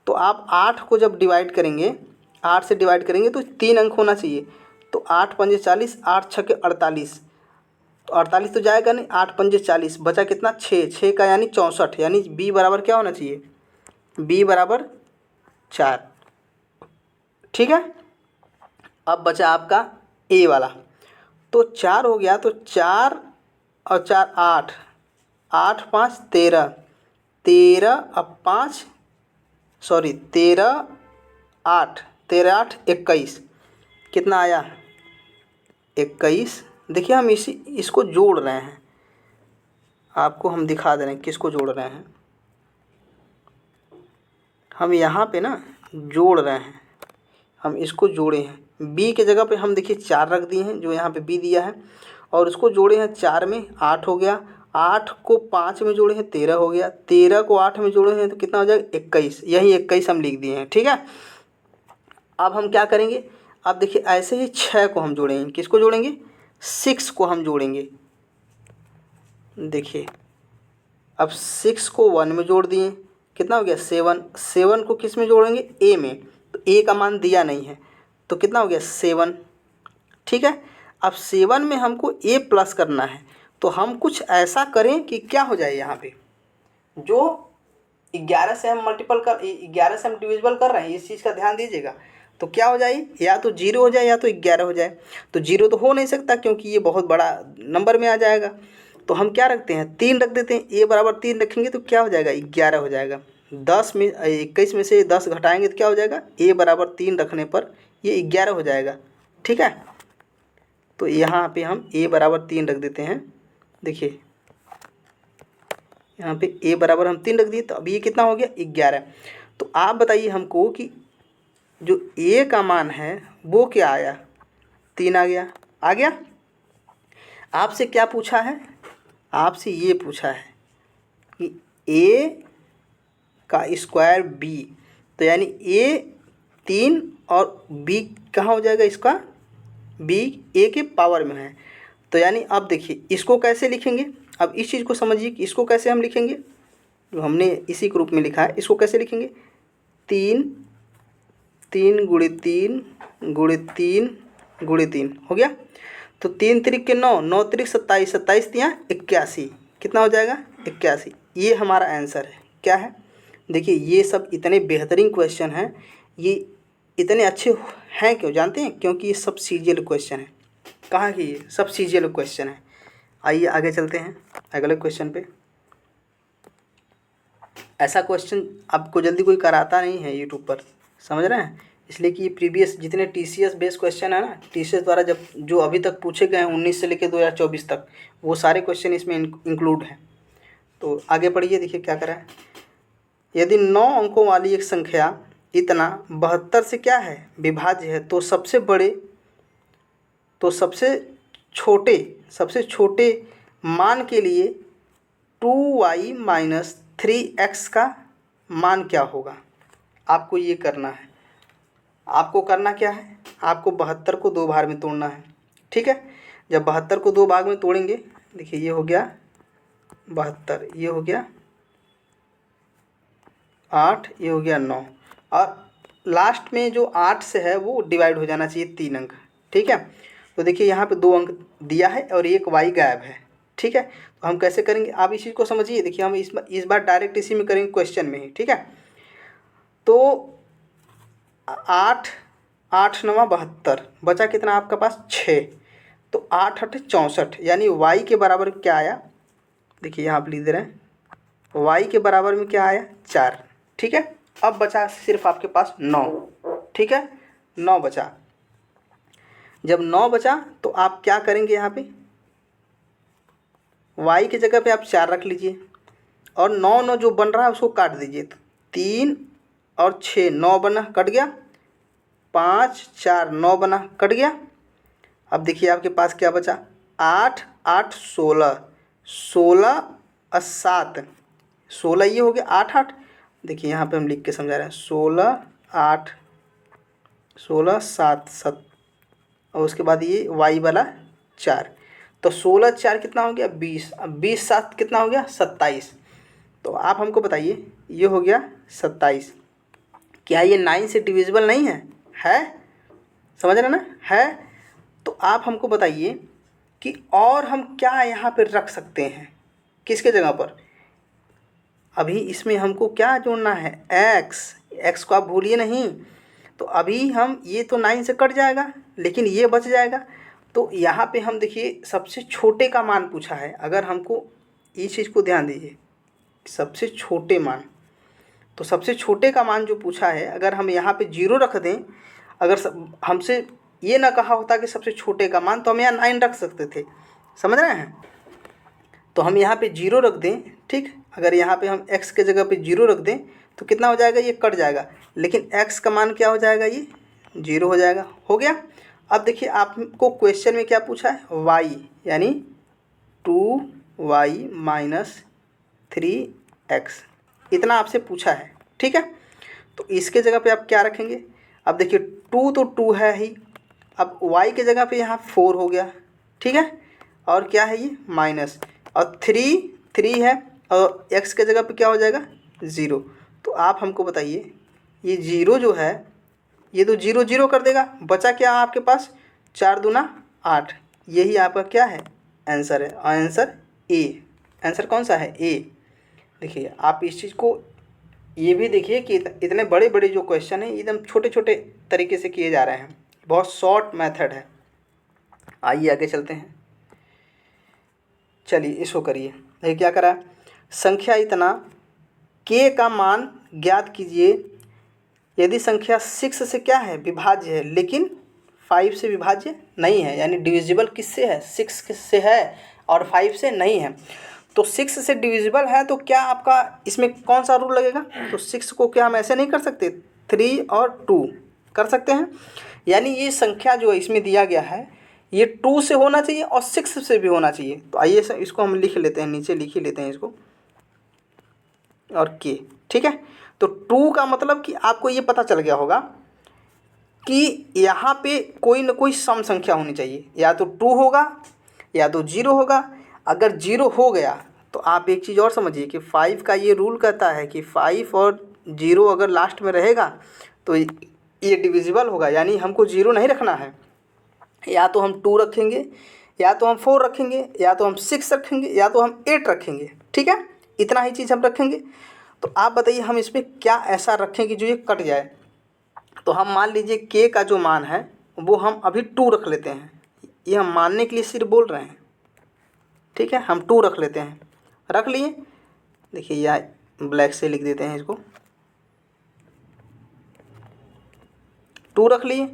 A: तो आप 8 को जब डिवाइड करेंगे, 8 से डिवाइड करेंगे तो 3 अंक होना चाहिए। तो 8 पंजे 40, 8 छक्के 48, तो 48 तो जाएगा नहीं, 8 पंजे 40, बचा कितना, 6 का यानी 64, यानी b बराबर क्या होना चाहिए, b बराबर 4। ठीक है, अब बचा आपका a वाला, तो 4 हो गया, तो 4 और 4 8, 8 5 13, 13 अब 5 सॉरी 13 8, 13 8 21, कितना आया, 21। देखिए हम इसको जोड़ रहे हैं, आपको हम दिखा दे रहे हैं किसको जोड़ रहे हैं। हम यहाँ पे ना जोड़ रहे हैं, हम इसको जोड़े हैं। b के जगह पे हम देखिए 4 रख दिए हैं, जो यहाँ पे b दिया है, और उसको जोड़े हैं 4 में, 8 हो गया। 8 को 5 में जोड़े हैं, 13 हो गया। 13 को 8 में जोड़े हैं तो कितना हो जाएगा, 21। यही 21 हम लिख दिए हैं। ठीक है, अब हम क्या करेंगे, अब देखिए ऐसे ही 6 को हम जोड़ेंगे। किसको जोड़ेंगे, 6 को हम जोड़ेंगे। देखिए अब 6 को 1 में जोड़ दिए, कितना हो गया, 7। 7 को किस में जोड़ेंगे, a में, तो a का मान दिया नहीं है, तो कितना हो गया, 7। ठीक है, अब 7 में हमको a प्लस करना है, तो हम कुछ ऐसा करें कि क्या हो जाए, यहाँ पे जो 11 से हम डिविजिबल कर रहे हैं, इस चीज़ का ध्यान दीजिएगा। तो क्या हो जाए, या तो 0 हो जाए या तो 11 हो जाए। तो 0 तो हो नहीं सकता क्योंकि ये बहुत बड़ा नंबर में आ जाएगा। तो हम क्या रखते हैं, 3 रख देते हैं। a बराबर 3 रखेंगे तो क्या हो जाएगा, 11 हो जाएगा। 21 में से 10 घटाएंगे तो क्या हो जाएगा, a बराबर 3 रखने पर ये 11 हो जाएगा। ठीक है, तो यहाँ पे हम a बराबर 3 रख देते हैं। देखिए यहाँ पे a बराबर हम 3 रख दिए, तो अब ये कितना हो गया, 11। तो आप बताइए हमको कि जो a का मान है वो क्या आया, 3 आ गया। आपसे क्या पूछा है, आपसे ये पूछा है कि a का स्क्वायर b, तो यानी a 3 और b कहाँ हो जाएगा, इसका b a के पावर में है। तो यानी अब देखिए इसको कैसे लिखेंगे, अब इस चीज़ को समझिए कि इसको कैसे हम लिखेंगे, जो हमने इसी ग्रुप में लिखा है, इसको कैसे लिखेंगे, 3 3 गुणे 3 गुणे 3 गुणे 3 हो गया। तो 3 त्रिक के 9, 9 त्रिक 27, 27 तियाँ 81, कितना हो जाएगा, 81। ये हमारा आंसर है। क्या है, देखिए ये सब इतने बेहतरीन क्वेश्चन हैं, ये इतने अच्छे हैं क्यों जानते हैं, क्योंकि ये सब सीजीएल क्वेश्चन है। कहाँ की, ये सब सीजीएल क्वेश्चन है। आइए आगे चलते हैं अगले क्वेश्चन पे। ऐसा क्वेश्चन आपको जल्दी कोई कराता नहीं है यूट्यूब पर, समझ रहे हैं, इसलिए कि ये प्रीवियस जितने टीसीएस बेस्ड क्वेश्चन है ना, टीसीएस द्वारा जब जो अभी तक पूछे गए हैं 19 से लेकर 2024 तक, वो सारे क्वेश्चन इसमें इंक्लूड हैं। तो आगे पढ़िए, देखिए क्या करा है। यदि 9 अंकों वाली एक संख्या इतना 72 से क्या है, विभाज्य है, तो सबसे छोटे मान के लिए 2y - 3x का मान क्या होगा। आपको ये करना है। आपको करना क्या है, आपको 72 को 2 भाग में तोड़ना है। ठीक है, जब 72 को 2 भाग में तोड़ेंगे, देखिए ये हो गया 72, ये हो गया 8, ये हो गया 9, और लास्ट में जो 8 से है वो डिवाइड हो जाना चाहिए 3 अंक। ठीक है, तो देखिए यहाँ पे 2 अंक दिया है और एक वाई गायब है। ठीक है, तो हम कैसे करेंगे आप इस चीज़ को समझिए। देखिए हम इस बार डायरेक्ट इसी में करेंगे, क्वेश्चन में ही। ठीक है, तो 8 8 9 72, बचा कितना आपका पास 6, तो 8 8 64, यानी वाई के बराबर क्या आया, देखिए यहाँ आप लिख दे रहे हैं, वाई के बराबर में क्या आया 4। ठीक है, अब बचा सिर्फ आपके पास 9। ठीक है, 9 बचा। जब 9 बचा तो आप क्या करेंगे, यहाँ पे y की जगह पे आप 4 रख लीजिए, और 9 9 जो बन रहा है उसको काट दीजिए। तो 3 और 6, 9 बना, कट गया, 5 4 9 बना, कट गया। अब देखिए आपके पास क्या बचा, 8 8 16, 16 और 7, 16 ये हो गया, 8 8, देखिए यहाँ पे हम लिख के समझा रहे हैं, 16 8 16 7 7, और उसके बाद ये y वाला 4, तो 16 4 कितना हो गया 20, अब 20 7 कितना हो गया 27। तो आप हमको बताइए, ये हो गया 27, क्या ये 9 से डिविजिबल नहीं है? है, समझ रहे ना, है। तो आप हमको बताइए कि और हम क्या यहाँ पे रख सकते हैं, किसके जगह पर। अभी इसमें हमको क्या जोड़ना है, x को आप भूलिए नहीं। तो अभी हम ये तो 9 से कट जाएगा, लेकिन ये बच जाएगा। तो यहाँ पे हम देखिए सबसे छोटे का मान पूछा है। अगर हमको इस चीज़ को ध्यान दीजिए, सबसे छोटे मान, तो सबसे छोटे का मान जो पूछा है, अगर हम यहाँ पे 0 रख दें, अगर हमसे ये ना कहा होता कि सबसे छोटे का मान, तो हम यहाँ 9 रख सकते थे, समझ रहे हैं। तो हम यहाँ पे 0 रख दें, ठीक। अगर यहाँ पे हम x के जगह पे 0 रख दें तो कितना हो जाएगा, ये कट जाएगा, लेकिन x का मान क्या हो जाएगा, ये 0 हो जाएगा। हो गया। अब देखिए आपको क्वेश्चन में क्या पूछा है, y यानी 2y माइनस 3x, इतना आपसे पूछा है। ठीक है, तो इसके जगह पे आप क्या रखेंगे। अब देखिए 2 तो 2 है ही, अब y के जगह पे यहाँ 4 हो गया। ठीक है, और क्या है ये माइनस, और 3 है, और x के जगह पे क्या हो जाएगा 0। तो आप हमको बताइए, ये 0 जो है, ये तो 0 0 कर देगा, बचा क्या आपके पास 4 दूना 8, यही आपका क्या है आंसर है। आंसर ए, आंसर कौन सा है, ए। देखिए आप इस चीज़ को ये भी देखिए कि इतने बड़े बड़े जो क्वेश्चन हैं एकदम छोटे छोटे तरीके से किए जा रहे हैं, बहुत शॉर्ट मेथड है। आइए आगे चलते हैं। चलिए इसको करिए। देखिए क्या करा, संख्या इतना k का मान ज्ञात कीजिए यदि संख्या 6 से क्या है विभाज्य है, लेकिन 5 से विभाज्य नहीं है। यानी डिविजिबल किससे है, 6 से है और 5 से नहीं है। तो 6 से डिविजिबल है तो क्या आपका इसमें कौन सा रूल लगेगा, तो 6 को क्या हम ऐसे नहीं कर सकते, 3 और 2 कर सकते हैं। यानी ये संख्या जो है इसमें दिया गया है, ये 2 से होना चाहिए और 6 से भी होना चाहिए। तो आइए इसको हम लिख लेते हैं, नीचे लिख ही लेते हैं इसको, और k। ठीक है, तो 2 का मतलब कि आपको ये पता चल गया होगा कि यहाँ पे कोई ना कोई सम संख्या होनी चाहिए, या तो 2 होगा या तो 0 होगा। अगर 0 हो गया तो आप एक चीज़ और समझिए कि 5 का ये रूल कहता है कि 5 और 0 अगर लास्ट में रहेगा तो ये डिविजिबल होगा। यानी हमको 0 नहीं रखना है, या तो हम 2 रखेंगे, या तो हम 4 रखेंगे, या तो हम 6 रखेंगे, या तो हम 8 रखेंगे। ठीक है, इतना ही चीज़ हम रखेंगे। तो आप बताइए हम इसमें क्या ऐसा रखें कि जो ये कट जाए। तो हम मान लीजिए k का जो मान है वो हम अभी 2 रख लेते हैं, ये हम मानने के लिए सिर्फ बोल रहे हैं। ठीक है, हम 2 रख लेते हैं, रख लिए। देखिए यह ब्लैक से लिख देते हैं इसको, 2 रख लिए।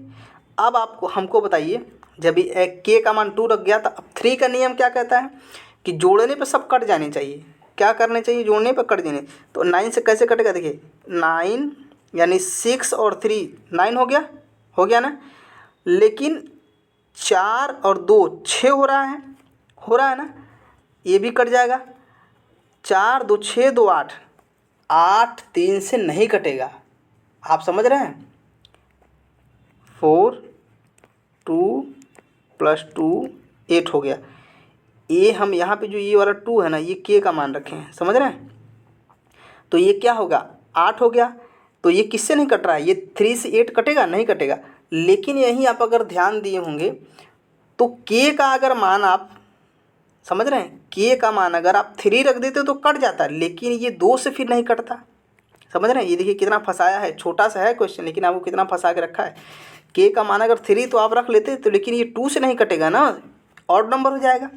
A: अब आपको हमको बताइए, जब ये k का मान 2 रख गया तो अब 3 का नियम क्या कहता है कि जोड़ने पे सब कट जाने चाहिए। क्या करने चाहिए, जोड़ने पे कट जाने। तो 9 से कैसे कटेगा, देखिए 9 यानी 6 और 3 9 हो गया ना, लेकिन 4 और 2 6 हो रहा है ना, ये भी कट जाएगा। 4 2 6 2 8, 8 3 से नहीं कटेगा, आप समझ रहे हैं? 4 2 + 2 8 हो गया। ये हम यहाँ पे जो ये वाला 2 है ना, ये k का मान रखे हैं, समझ रहे हैं? तो ये क्या होगा, 8 हो गया। तो ये किससे नहीं कट रहा है, ये 3 से 8 कटेगा नहीं कटेगा। लेकिन यहीं आप अगर ध्यान दिए होंगे तो k का अगर मान आप समझ रहे हैं, k का मान अगर आप 3 रख देते तो कट जाता, लेकिन ये 2 से फिर नहीं कटता। समझ रहे हैं? ये देखिए कितना फंसाया है, छोटा सा है क्वेश्चन लेकिन आपको कितना फंसा के रखा है। k का मान अगर 3 तो आप रख लेते तो, लेकिन ये 2 से नहीं कटेगा ना, ऑड नंबर हो जाएगा।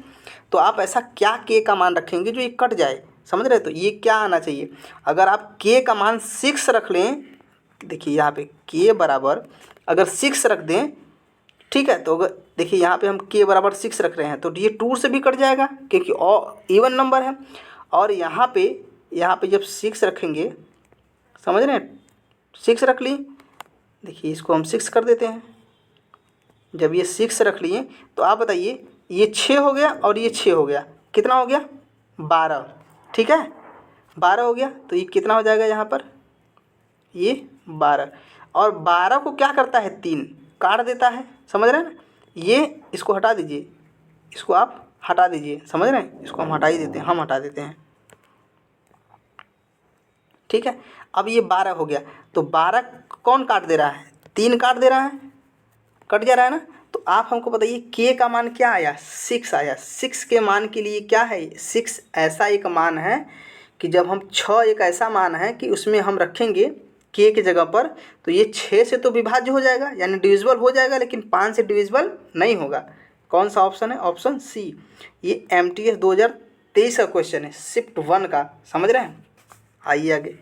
A: तो आप ऐसा क्या k का मान रखेंगे जो ये कट जाए, समझ रहे? तो ये क्या आना चाहिए, अगर आप k का मान 6 रख लें, देखिए यहाँ पे k बराबर अगर 6 रख दें, ठीक है, तो अगर देखिए यहाँ पे हम k बराबर 6 रख रहे हैं तो ये 2 से भी कट जाएगा क्योंकि इवन नंबर है। और यहाँ पे जब 6 रखेंगे, समझ रहे हैं, 6 रख ली, देखिए इसको हम 6 कर देते हैं। जब ये 6 रख लिए तो आप बताइए, ये 6 हो गया और ये 6 हो गया, कितना हो गया, 12, ठीक है, 12 हो गया। तो ये कितना हो जाएगा यहाँ पर, ये 12, और 12 को क्या करता है, 3 काट देता है, समझ रहे हैं ना? ये इसको हटा दीजिए, इसको आप हटा दीजिए, समझ रहे हैं? इसको हम हटा ही देते हैं, हम हटा देते हैं, ठीक है। अब ये 12 हो गया, तो 12 कौन काट दे रहा है, 3 काट दे रहा है, कट जा रहा है ना। तो आप हमको बताइए k का मान क्या आया, 6 आया। 6 के मान के लिए क्या है, 6 ऐसा एक मान है कि जब हम 6 एक ऐसा मान है कि उसमें हम रखेंगे k की जगह पर, तो ये 6 से तो विभाज्य हो जाएगा, यानी डिविजिबल हो जाएगा, लेकिन 5 से डिविजिबल नहीं होगा। कौन सा ऑप्शन है, ऑप्शन सी। ये MTS 2023 का क्वेश्चन है, शिफ्ट 1 का, समझ रहे हैं? आइए आगे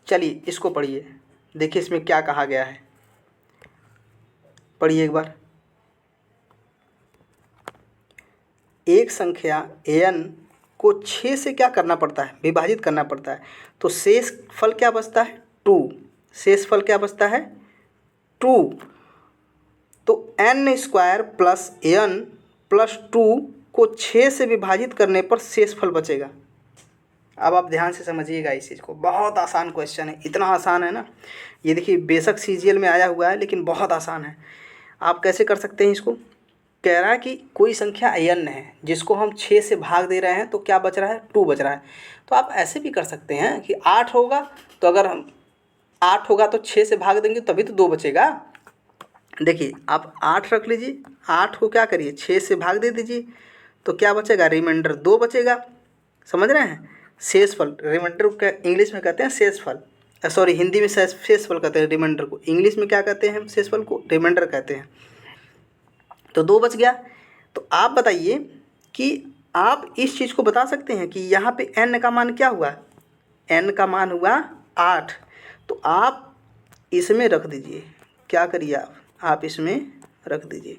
A: चलिए, इसको पढ़िए, देखिए इसमें क्या कहा गया है, पढ़िए एक बार। एक संख्या an को 6 से क्या करना पड़ता है, विभाजित करना पड़ता है। तो शेष फल क्या बचता है, 2। शेष फल क्या बचता है, 2। तो n² + an + 2 को 6 से विभाजित करने पर शेष फल बचेगा। अब आप ध्यान से समझिएगा इस चीज़ को, बहुत आसान क्वेश्चन है, इतना आसान है ना, ये देखिए बेशक CGL में आया हुआ है लेकिन बहुत आसान है। आप कैसे कर सकते हैं इसको, कह रहा है कि कोई संख्या n है जिसको हम 6 से भाग दे रहे हैं तो क्या बच रहा है, 2 बच रहा है। तो आप ऐसे भी कर सकते हैं कि 8 होगा, तो अगर हम 8 होगा तो 6 से भाग देंगे तभी तो 2 बचेगा। देखिए आप 8 रख लीजिए, 8 को क्या करिए, 6 से भाग दे दीजिए, तो क्या बचेगा, रिमाइंडर 2 बचेगा, समझ रहे हैं? शेषफल, रिमाइंडर का इंग्लिश में कहते हैं शेषफल, सॉरी हिंदी में शेषफल कहते हैं रिमाइंडर को, इंग्लिश में क्या कहते हैं, शेषफल को रिमाइंडर कहते हैं। तो 2 बच गया। तो आप बताइए कि आप इस चीज़ को बता सकते हैं कि यहाँ पे n का मान क्या हुआ, n का मान हुआ 8। तो आप इसमें रख दीजिए, क्या करिए आप इसमें रख दीजिए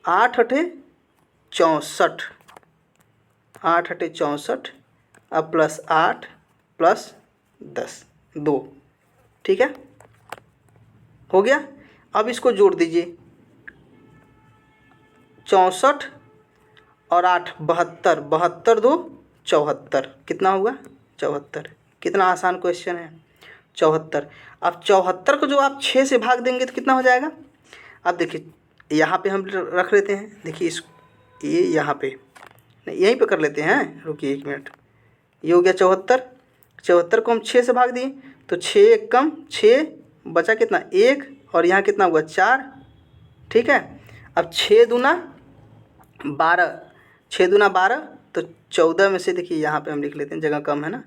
A: 8 × 64, 8 × 64, अब +8 + 10 2, ठीक है, हो गया। अब इसको जोड़ दीजिए, 64 और 8 72, 72 2 74, कितना हुआ, 74। कितना आसान क्वेश्चन है, 74। अब 74 को जो आप 6 से भाग देंगे तो कितना हो जाएगा। अब देखिए यहाँ पे हम रख लेते हैं, देखिए ये यहाँ पे यहीं पे कर लेते हैं, रुकिए 1 मिनट। ये हो गया 74, 74 को हम 6 से भाग दिए तो 6 एक कम 6 बचा, कितना 1, और यहाँ कितना हुआ 4, ठीक है। अब 6 दूना 12, 6 दूना 12, तो 14 में से देखिए यहाँ पे हम लिख लेते हैं, जगह कम है ना,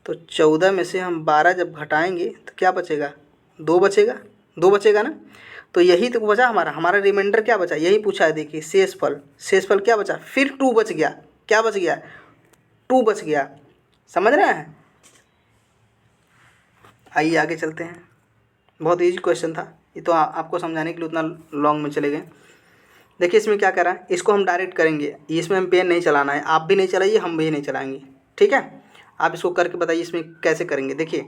A: तो 14 में से हम 12 जब घटाएंगे तो क्या बचेगा, 2 बचेगा, 2 बचेगा ना। तो यही तो बचा हमारा रिमाइंडर क्या बचा, यही पूछा है, देखिए शेषफल क्या बचा, फिर 2 बच गया, क्या बच गया, 2 बच गया, समझ रहे हैं। आइए आगे चलते हैं, बहुत ईजी क्वेश्चन था ये तो, आपको समझाने के लिए उतना लॉन्ग में चले गए। देखिए इसमें क्या कर रहा है, इसको हम डायरेक्ट करेंगे, इसमें हम पेन नहीं चलाना है, आप भी नहीं चलाइए, हम भी नहीं चलाएंगे, ठीक है। आप इसको करके बताइए इसमें कैसे करेंगे। देखिए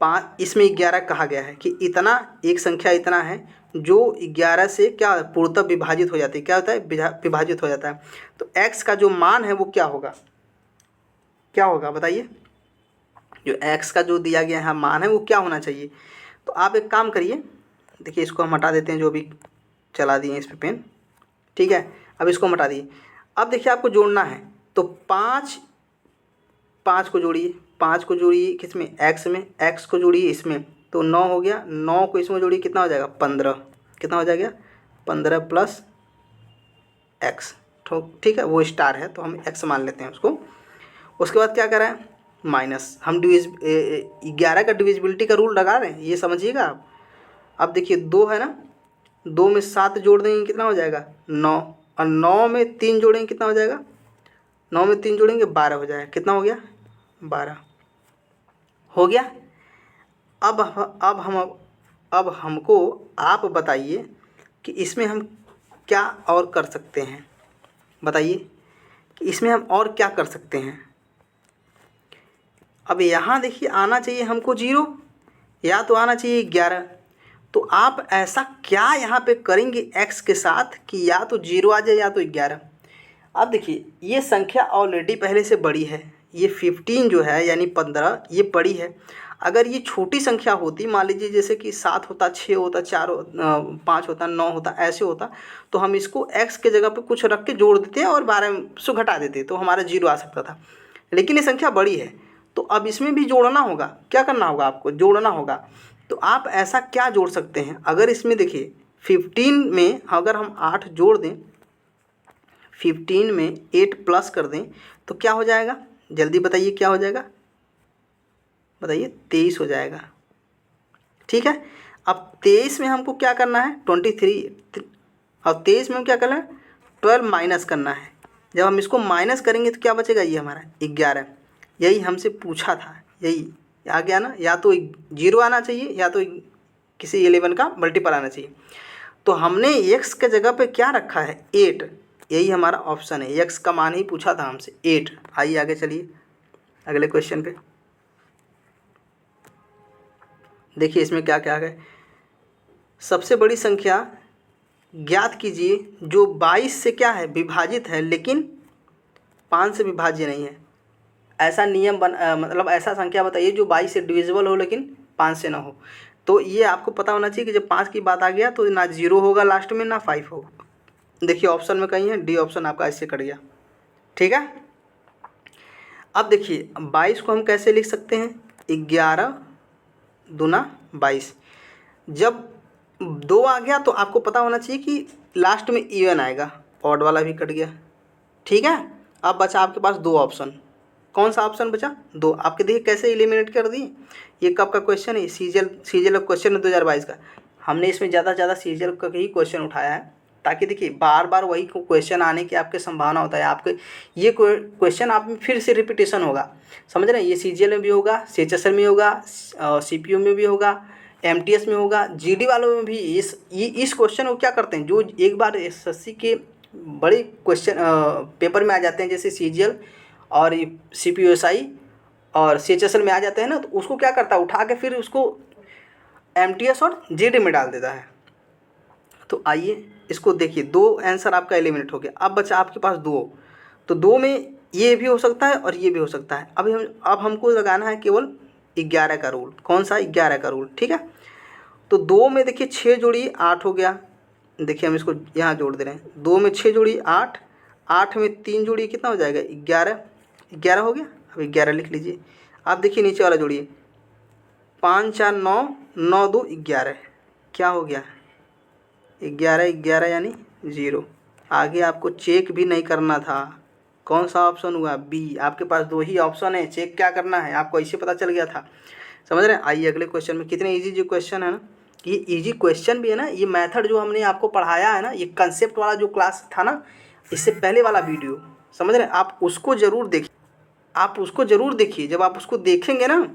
A: 5, इसमें 11 कहा गया है कि इतना एक संख्या इतना है जो 11 से क्या पूर्णतः विभाजित हो जाती है, क्या होता है, विभाजित हो जाता है। तो x का जो मान है वो क्या होगा, क्या होगा बताइए, जो x का जो दिया गया है मान है वो क्या होना चाहिए। तो आप एक काम करिए, देखिए इसको हम हटा देते हैं, जो भी चला दिए इस पे पेन, ठीक है। अब इसको हम हटा दिए। अब देखिए आपको जोड़ना है, तो 5 को जोड़िए, 5 को जोड़िए किस में, x में, x को जोड़िए इसमें, तो 9 हो गया। 9 को इसमें जोड़िए, कितना हो जाएगा 15, कितना हो जाएगा 15 प्लस x, ठीक है। वो स्टार है तो हम x मान लेते हैं उसको। उसके बाद क्या करें, माइनस, हम 11 का डिविजिबिलिटी का रूल लगा रहे हैं, ये समझिएगा आप। अब देखिए 2 है ना, 2 में 7 जोड़ देंगे कितना हो जाएगा 9, और 9 में 3 जोड़ेंगे कितना हो जाएगा, 9 में 3 जोड़ेंगे 12 हो जाएगा, कितना हो गया 12 हो गया। अब हमको आप बताइए कि इसमें हम क्या और कर सकते हैं, बताइए कि इसमें हम और क्या कर सकते हैं। अब यहाँ देखिए आना चाहिए हमको 0, या तो आना चाहिए 11। तो आप ऐसा क्या यहाँ पे करेंगे x के साथ कि या तो 0 आ जाए या तो 11। अब देखिए ये संख्या ऑलरेडी पहले से बड़ी है, ये 15 जो है यानी 15 ये बड़ी है। अगर ये छोटी संख्या होती, मान लीजिए जैसे कि 7 होता, 6 होता, 5 होता, 9 होता, ऐसे होता, तो हम इसको x के जगह पे कुछ रख के जोड़ देते और 12 से घटा देते तो हमारा 0 आ सकता था। लेकिन ये संख्या बड़ी है, तो अब इसमें भी जोड़ना होगा। क्या करना होगा आपको, जोड़ना होगा। तो आप ऐसा क्या जोड़ सकते हैं, अगर इसमें देखिए 15 में अगर हम 8 जोड़ दें, 15 में 8 प्लस कर दें तो क्या हो जाएगा, जल्दी बताइए क्या हो जाएगा, बताइए 23 हो जाएगा, ठीक है। अब 23 में हमको क्या करना है 23, और 23 में हम क्या करना है 12 माइनस करना है। जब हम इसको माइनस करेंगे तो क्या बचेगा, ये हमारा 11। यही हमसे पूछा था, यही आ गया ना, या तो 0 आना चाहिए या तो किसी 11 का मल्टीपल आना चाहिए। तो हमने x के जगह पे क्या रखा है 8, यही हमारा ऑप्शन है। x का मान ही पूछा था हमसे 8। आइए आगे चलिए अगले क्वेश्चन पे। देखिए इसमें क्या क्या है, सबसे बड़ी संख्या ज्ञात कीजिए जो 22 से क्या है विभाजित है लेकिन 5 से विभाज्य नहीं है। ऐसा नियम मतलब ऐसा संख्या बताइए जो 22 से डिविजिबल हो लेकिन 5 से ना हो। तो ये आपको पता होना चाहिए कि जब 5 की बात आ गया तो ना 0 होगा लास्ट में, ना 5 होगा। देखिए ऑप्शन में कहीं है, डी ऑप्शन आपका इससे कट गया, ठीक है। अब देखिए 22 को हम कैसे लिख सकते हैं, 11 दूना 22। जब 2 आ गया तो आपको पता होना चाहिए कि लास्ट में इवन आएगा, ऑड वाला भी कट गया, ठीक है। अब बचा आपके पास 2 ऑप्शन, कौन सा ऑप्शन बचा 2। आपके देखिए कैसे एलिमिनेट कर दिए। ये कब का क्वेश्चन है, सीजीएल क्वेश्चन है 2022 का। हमने इसमें ज़्यादा से ज़्यादा सीजीएल का ही क्वेश्चन उठाया है, ताकि देखिए बार बार वही क्वेश्चन आने की आपके संभावना होता है। आपके ये क्वेश्चन आप में फिर से रिपीटेशन होगा, समझ रहे हैं। ये सीजीएल में भी होगा, सीएचएसएल में होगा, सीपीयू में भी होगा, एमटीएस में होगा, जीडी वालों में भी। इस क्वेश्चन को क्या करते हैं, जो एक बार एसएससी के बड़े क्वेश्चन पेपर में आ जाते हैं, जैसे सीजीएल और सीपीयूएसआई और सीएचएसएल में आ जाते हैं ना, तो उसको क्या करता है उठा के फिर उसको एमटीएस और जीडी में डाल देता है। तो आइए इसको देखिए, 2 आंसर आपका एलिमिनेट हो गया। अब बचा आपके पास 2, तो 2 में ये भी हो सकता है और ये भी हो सकता है। अब हमको लगाना है केवल 11 का रूल। कौन सा 11 का रूल, ठीक है। तो 2 में देखिए 6 जोड़िए 8 हो गया। देखिए हम इसको यहाँ जोड़ दे रहे हैं, 2 में 6 जोड़िए 8, 8 में 3 जोड़िए कितना हो जाएगा 11 हो गया। अब 11 लिख लीजिए। आप देखिए नीचे वाला जोड़िए, 5 4 9, 9 2 11, क्या हो गया 11 यानी 0। आगे आपको चेक भी नहीं करना था, कौन सा ऑप्शन हुआ बी। आपके पास 2 ही ऑप्शन है, चेक क्या करना है आपको, ऐसे पता चल गया था, समझ रहे हैं। आइए अगले क्वेश्चन में, कितने इजी जो क्वेश्चन है ना, ये इजी क्वेश्चन भी है ना। ये मेथड जो हमने आपको पढ़ाया है ना, ये कंसेप्ट वाला जो क्लास था ना, इससे पहले वाला वीडियो, समझ रहे हैं, आप उसको ज़रूर देखिए, आप उसको ज़रूर देखिए। जब आप उसको देखेंगे ना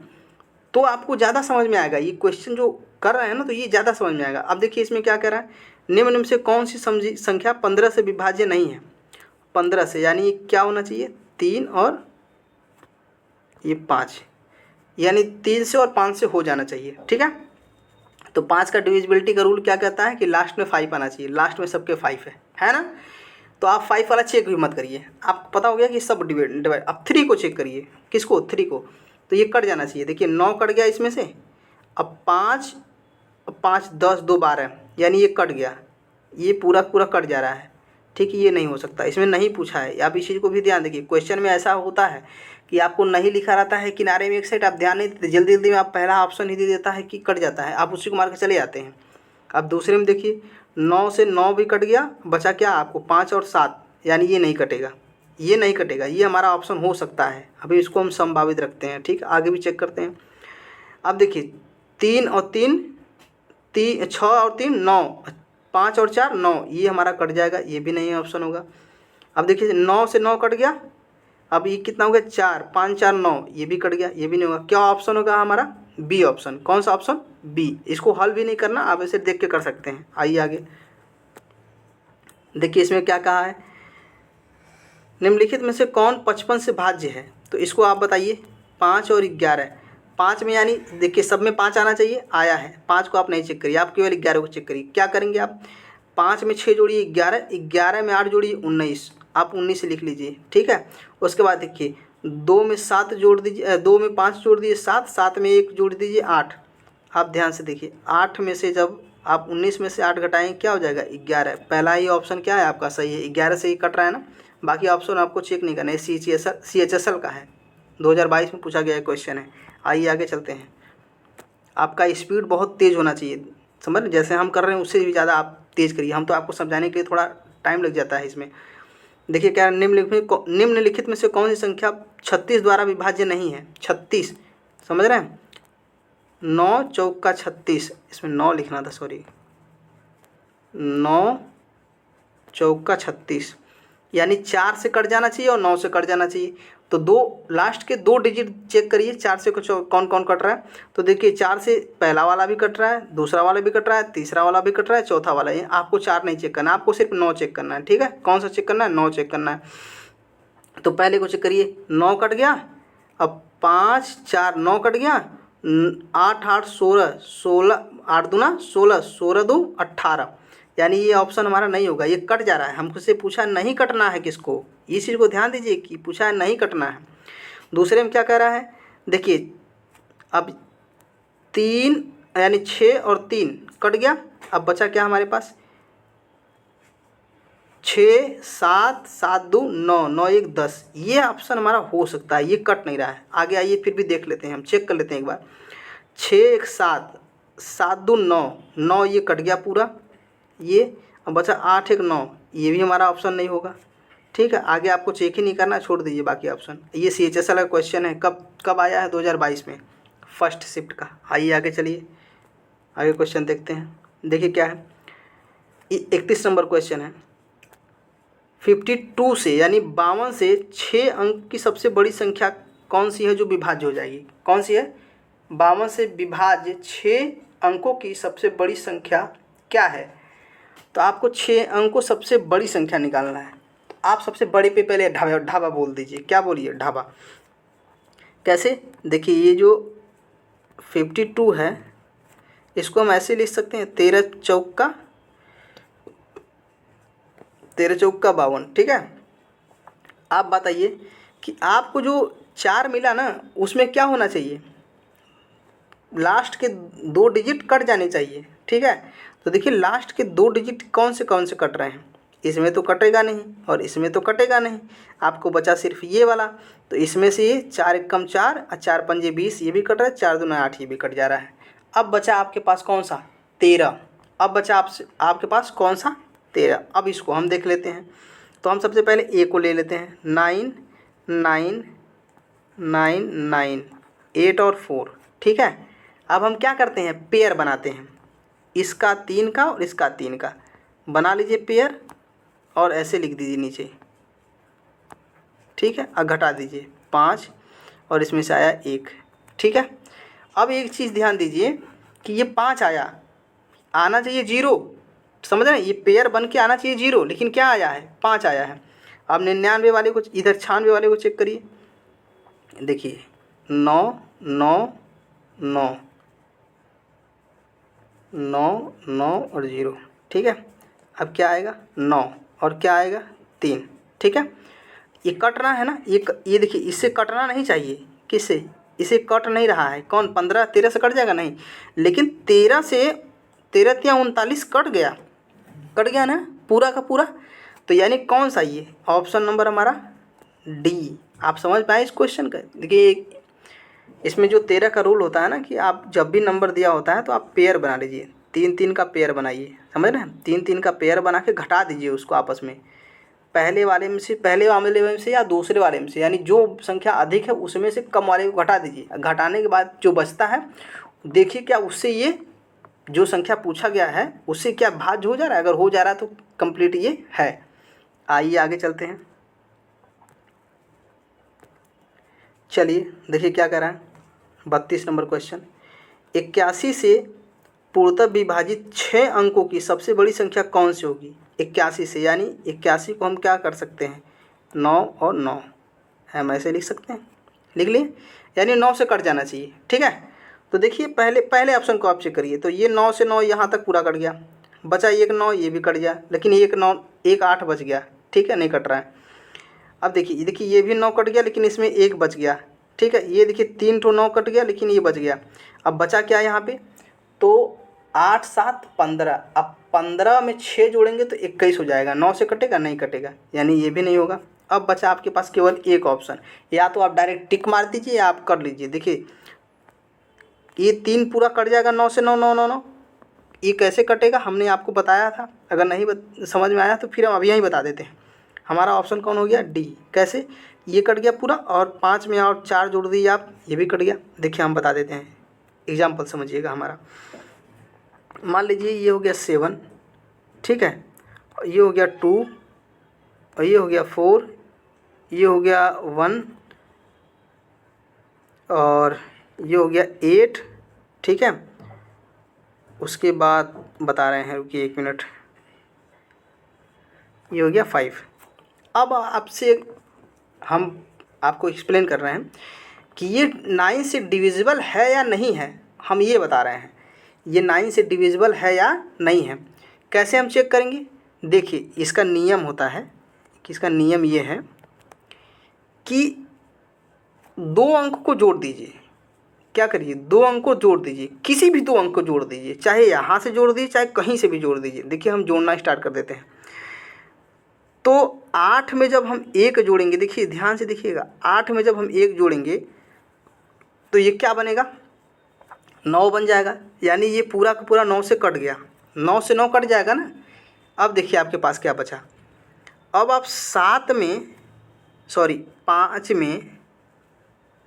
A: तो आपको ज़्यादा समझ में आएगा। ये क्वेश्चन जो कर रहे हैं ना, तो ये ज़्यादा समझ में आएगा। अब देखिए इसमें क्या कह रहा है, निम्न में से कौन सी संख्या 15 से विभाज्य नहीं है। 15 से यानी क्या होना चाहिए 3 और ये 5, यानी 3 से और 5 से हो जाना चाहिए, ठीक है। तो 5 का डिविजिबिलिटी का रूल क्या कहता है कि लास्ट में 5 आना चाहिए, लास्ट में सबके 5 है ना। तो आप 5 वाला चेक भी मत करिए, आपको पता हो गया कि सब डिवाइड। अब 3 को चेक करिए, किसको 3 को, तो ये कट जाना चाहिए। देखिए 9 कट गया इसमें से, अब 5 5 10 2 12, यानी ये कट गया, ये पूरा पूरा कट जा रहा है। ठीक है, ये नहीं हो सकता, इसमें नहीं पूछा है। आप इस चीज़ को भी ध्यान देखिए, क्वेश्चन में ऐसा होता है कि आपको नहीं लिखा रहता है किनारे में एक साइड, आप ध्यान नहीं देते, जल्दी जल्दी में आप पहला ऑप्शन ही दे देता है कि कट जाता है, आप उसी को मार के चले जाते हैं। अब दूसरे में देखिए 9 से 9 भी कट गया, बचा क्या आपको 5 और 7, यानी ये नहीं कटेगा, ये नहीं कटेगा, ये हमारा ऑप्शन हो सकता है। अभी इसको हम संभावित रखते हैं। ठीक, आगे भी चेक करते हैं। अब देखिए 3 और 3 6 और 3 9, 5 और 4 9, ये हमारा कट जाएगा, ये भी नहीं ऑप्शन होगा। अब देखिए 9 से 9 कट गया, अब ये कितना हो गया 4, 5 4 9, ये भी कट गया, ये भी नहीं होगा। क्या ऑप्शन होगा हमारा? B option. कौन सा ऑप्शन? बी। इसको हल भी नहीं करना, आप इसे देख के कर सकते हैं। आइए आगे देखिए, इसमें क्या कहा है, निम्नलिखित में से कौन 55 से भाज्य है? तो इसको आप बताइए। 5 और 11, 5 में यानी देखिए सब में 5 आना चाहिए, आया है। 5 को आप नहीं चेक करिए, आप केवल 11 को चेक करिए। क्या करेंगे आप? 5 में 6 जोड़िए 11, 11 में 8 जोड़िए 19, आप 19 लिख लीजिए। ठीक है, उसके बाद देखिए 2 में 7 जोड़ दीजिए, 2 में 5 जोड़ दीजिए 7, 7 में 1 जोड़ दीजिए 8। आप ध्यान से देखिए, 8 में से जब आप 19 में से 8 घटाएंगे क्या हो जाएगा? 11। पहला ही ऑप्शन क्या है आपका? सही है, 11 से ही कट रहा है ना। बाकी ऑप्शन आपको चेक नहीं करना है, CHSL का है, 2022 में पूछा गया क्वेश्चन है। आइए आगे चलते हैं। आपका स्पीड बहुत तेज़ होना चाहिए, समझ रहे, जैसे हम कर रहे हैं उससे भी ज़्यादा आप तेज़ करिए, हम तो आपको समझाने के लिए थोड़ा टाइम लग जाता है इसमें। देखिए क्या, निम्नलिखित में से कौन सी संख्या 36 द्वारा विभाज्य नहीं है? 36, समझ रहे हैं, 9 चौका 36, इसमें 9 लिखना था, सॉरी, 9 चौका 36, यानी 4 से कट जाना चाहिए और 9 से कट जाना चाहिए। तो दो लास्ट के 2 डिजिट चेक करिए, 4 से कौन कौन कट रहा है। तो देखिए 4 से पहला वाला भी कट रहा है, दूसरा वाला भी कट रहा है, तीसरा वाला भी कट रहा है, चौथा वाला है। आपको 4 नहीं चेक करना, आपको सिर्फ 9 चेक करना है। ठीक है, कौन सा चेक करना है? 9 चेक करना है। तो पहले को चेक करिए, 9 कट गया, अब 5 4 9 कट गया, 8 8 16, 16 8 दूना 16, 16 2 18, यानी ये ऑप्शन हमारा नहीं होगा, ये कट जा रहा है। हमको से पूछा नहीं कटना है किसको, इस चीज़ को ध्यान दीजिए कि पूछा है नहीं कटना है। दूसरे में क्या कह रहा है, देखिए अब 3 यानी 6 और 3 कट गया, अब बचा क्या हमारे पास? 6 7 7 2 9, 9 1 10, ये ऑप्शन हमारा हो सकता है, ये कट नहीं रहा है। आगे आइए फिर भी देख लेते हैं, हम चेक कर लेते हैं एक बार। 6 1 7, 7 2 9, 9 ये कट गया पूरा, ये अब बचा 8 1 9, ये भी हमारा ऑप्शन नहीं होगा। ठीक है, आगे आपको चेक ही नहीं करना, छोड़ दीजिए बाकी ऑप्शन। ये CHSL का क्वेश्चन है, कब आया है? 2022 में, फर्स्ट शिफ्ट का। आइए आगे चलिए, आगे क्वेश्चन देखते हैं। देखिए क्या है, 31 नंबर क्वेश्चन है। 52 से यानी 52 से 6 अंक की सबसे बड़ी संख्या कौन सी है जो विभाज्य हो जाएगी? कौन सी है? 52 से विभाज्य 6 अंकों की सबसे बड़ी संख्या क्या है? तो आपको 6 अंकों सबसे बड़ी संख्या निकालना है। तो आप सबसे बड़े पे पहले ढाबा बोल दीजिए। क्या बोलिए? ढाबा। कैसे? देखिए ये जो 52 है इसको हम ऐसे लिख सकते हैं, 13 चौका 52। ठीक है, आप बताइए कि आपको जो 4 मिला ना उसमें क्या होना चाहिए? लास्ट के 2 डिजिट कट जाने चाहिए। ठीक है, तो देखिए लास्ट के 2 डिजिट कौन से कट रहे हैं? इसमें तो कटेगा नहीं और इसमें तो कटेगा नहीं, आपको बचा सिर्फ ये वाला। तो इसमें से ये 4 1 कम 4 और 4 5 20, ये भी कट रहा है, 4 2 8, ये भी कट जा रहा है। अब बचा आपके पास कौन सा? 13। अब बचा आपके पास कौन सा? 13। अब इसको हम देख लेते हैं। तो हम सबसे पहले ए को ले लेते हैं, 9 9 9 9, 8 और 4। ठीक है, अब हम क्या करते हैं? पेयर बनाते हैं, इसका 3 का और इसका 3 का बना लीजिए पेयर, और ऐसे लिख दीजिए नीचे। ठीक है, अब घटा दीजिए 5 और इसमें से आया 1। ठीक है, अब एक चीज़ ध्यान दीजिए कि ये 5 आना चाहिए 0, समझ रहे हैं? ये पेयर बन के आना चाहिए 0, लेकिन क्या आया है? 5 आया है। अब 99 वाले को, इधर 96 वाले को चेक करिए। देखिए 9 9 9 9 9 और 0। ठीक है, अब क्या आएगा? 9 और क्या आएगा? 3। ठीक है, ये कटना है ना, ये देखिए इससे कटना नहीं चाहिए। किससे? इसे कट नहीं रहा है। कौन 15 13 से कट जाएगा नहीं, लेकिन 13 से 13 या 39 कट गया ना पूरा का पूरा। तो यानी कौन सा ये ऑप्शन नंबर हमारा डी। आप समझ पाए इस क्वेश्चन का। देखिए इसमें जो 13 का रूल होता है ना कि आप जब भी नंबर दिया होता है तो आप पेयर बना लीजिए, 3-3 का पेयर बनाइए, समझ रहे हैं। 3-3 का पेयर बना के घटा दीजिए उसको आपस में, पहले वाले में से या दूसरे वाले में से, यानी जो संख्या अधिक है उसमें से कम वाले को घटा दीजिए। घटाने के बाद जो बचता है देखिए क्या उससे ये जो संख्या पूछा गया है उससे क्या भाज्य हो जा रहा है। अगर हो जा रहा है तो कंप्लीट ये है। आइए आगे चलते हैं। चलिए देखिए क्या कह रहा है 32 नंबर क्वेश्चन। 81 से पूर्णतः विभाजित 6 अंकों की सबसे बड़ी संख्या कौन सी होगी। 81 से, यानी 81 को हम क्या कर सकते हैं 9 और 9 हम ऐसे लिख सकते हैं, लिख लिए, यानी 9 से कट जाना चाहिए। ठीक है, तो देखिए पहले ऑप्शन को आप चेक करिए। तो ये 9 से 9 यहाँ तक पूरा कट गया, बचा एक 9, ये भी कट गया, लेकिन एक 8 बच गया। ठीक है, नहीं कट रहा है। अब देखिए ये भी 9 कट गया, लेकिन इसमें एक बच गया। ठीक है, ये देखिए 3 तो 9 कट गया, लेकिन ये बच गया। अब बचा क्या यहाँ पे, तो 8 7 15। अब 15 में 6 जोड़ेंगे तो 21 हो जाएगा। 9 से कटेगा नहीं कटेगा, यानी ये भी नहीं होगा। अब बचा आपके पास केवल एक ऑप्शन, या तो आप डायरेक्ट टिक मार दीजिए या आप कर लीजिए। देखिए ये 3 पूरा कट जाएगा, 9 से 9 9 9 9। ये कैसे कटेगा हमने आपको बताया था, अगर नहीं समझ में आया तो फिर हम अभी यहीं बता देते हैं। हमारा ऑप्शन कौन हो गया डी। कैसे, ये कट गया पूरा, और 5 में और 4 जोड़ दीजिए आप, ये भी कट गया। देखिए हम बता देते हैं, एग्जाम्पल समझिएगा हमारा। मान लीजिए ये हो गया 7, ठीक है, और ये हो गया 2, और ये हो गया 4, ये हो गया 1, और ये हो गया 8। ठीक है, उसके बाद बता रहे हैं, रुकिए 1 मिनट, ये हो गया 5। अब आपसे हम आपको एक्सप्लेन कर रहे हैं कि ये 9 से डिविजिबल है या नहीं है। हम ये बता रहे हैं ये 9 से डिविजिबल है या नहीं है। कैसे हम चेक करेंगे, देखिए इसका नियम होता है कि इसका नियम ये है कि 2 अंक को जोड़ दीजिए। क्या करिए, 2 अंक को जोड़ दीजिए, किसी भी 2 अंक को जोड़ दीजिए, चाहे यहाँ से जोड़ दीजिए चाहे कहीं से भी जोड़ दीजिए। देखिए हम जोड़ना स्टार्ट कर देते हैं। तो 8 में जब हम 1 जोड़ेंगे, देखिए ध्यान से देखिएगा, 8 में जब हम 1 जोड़ेंगे तो ये क्या बनेगा 9 बन जाएगा, यानी ये पूरा का पूरा 9 से कट गया। 9 से 9 कट जाएगा ना। अब देखिए आपके पास क्या बचा। अब आप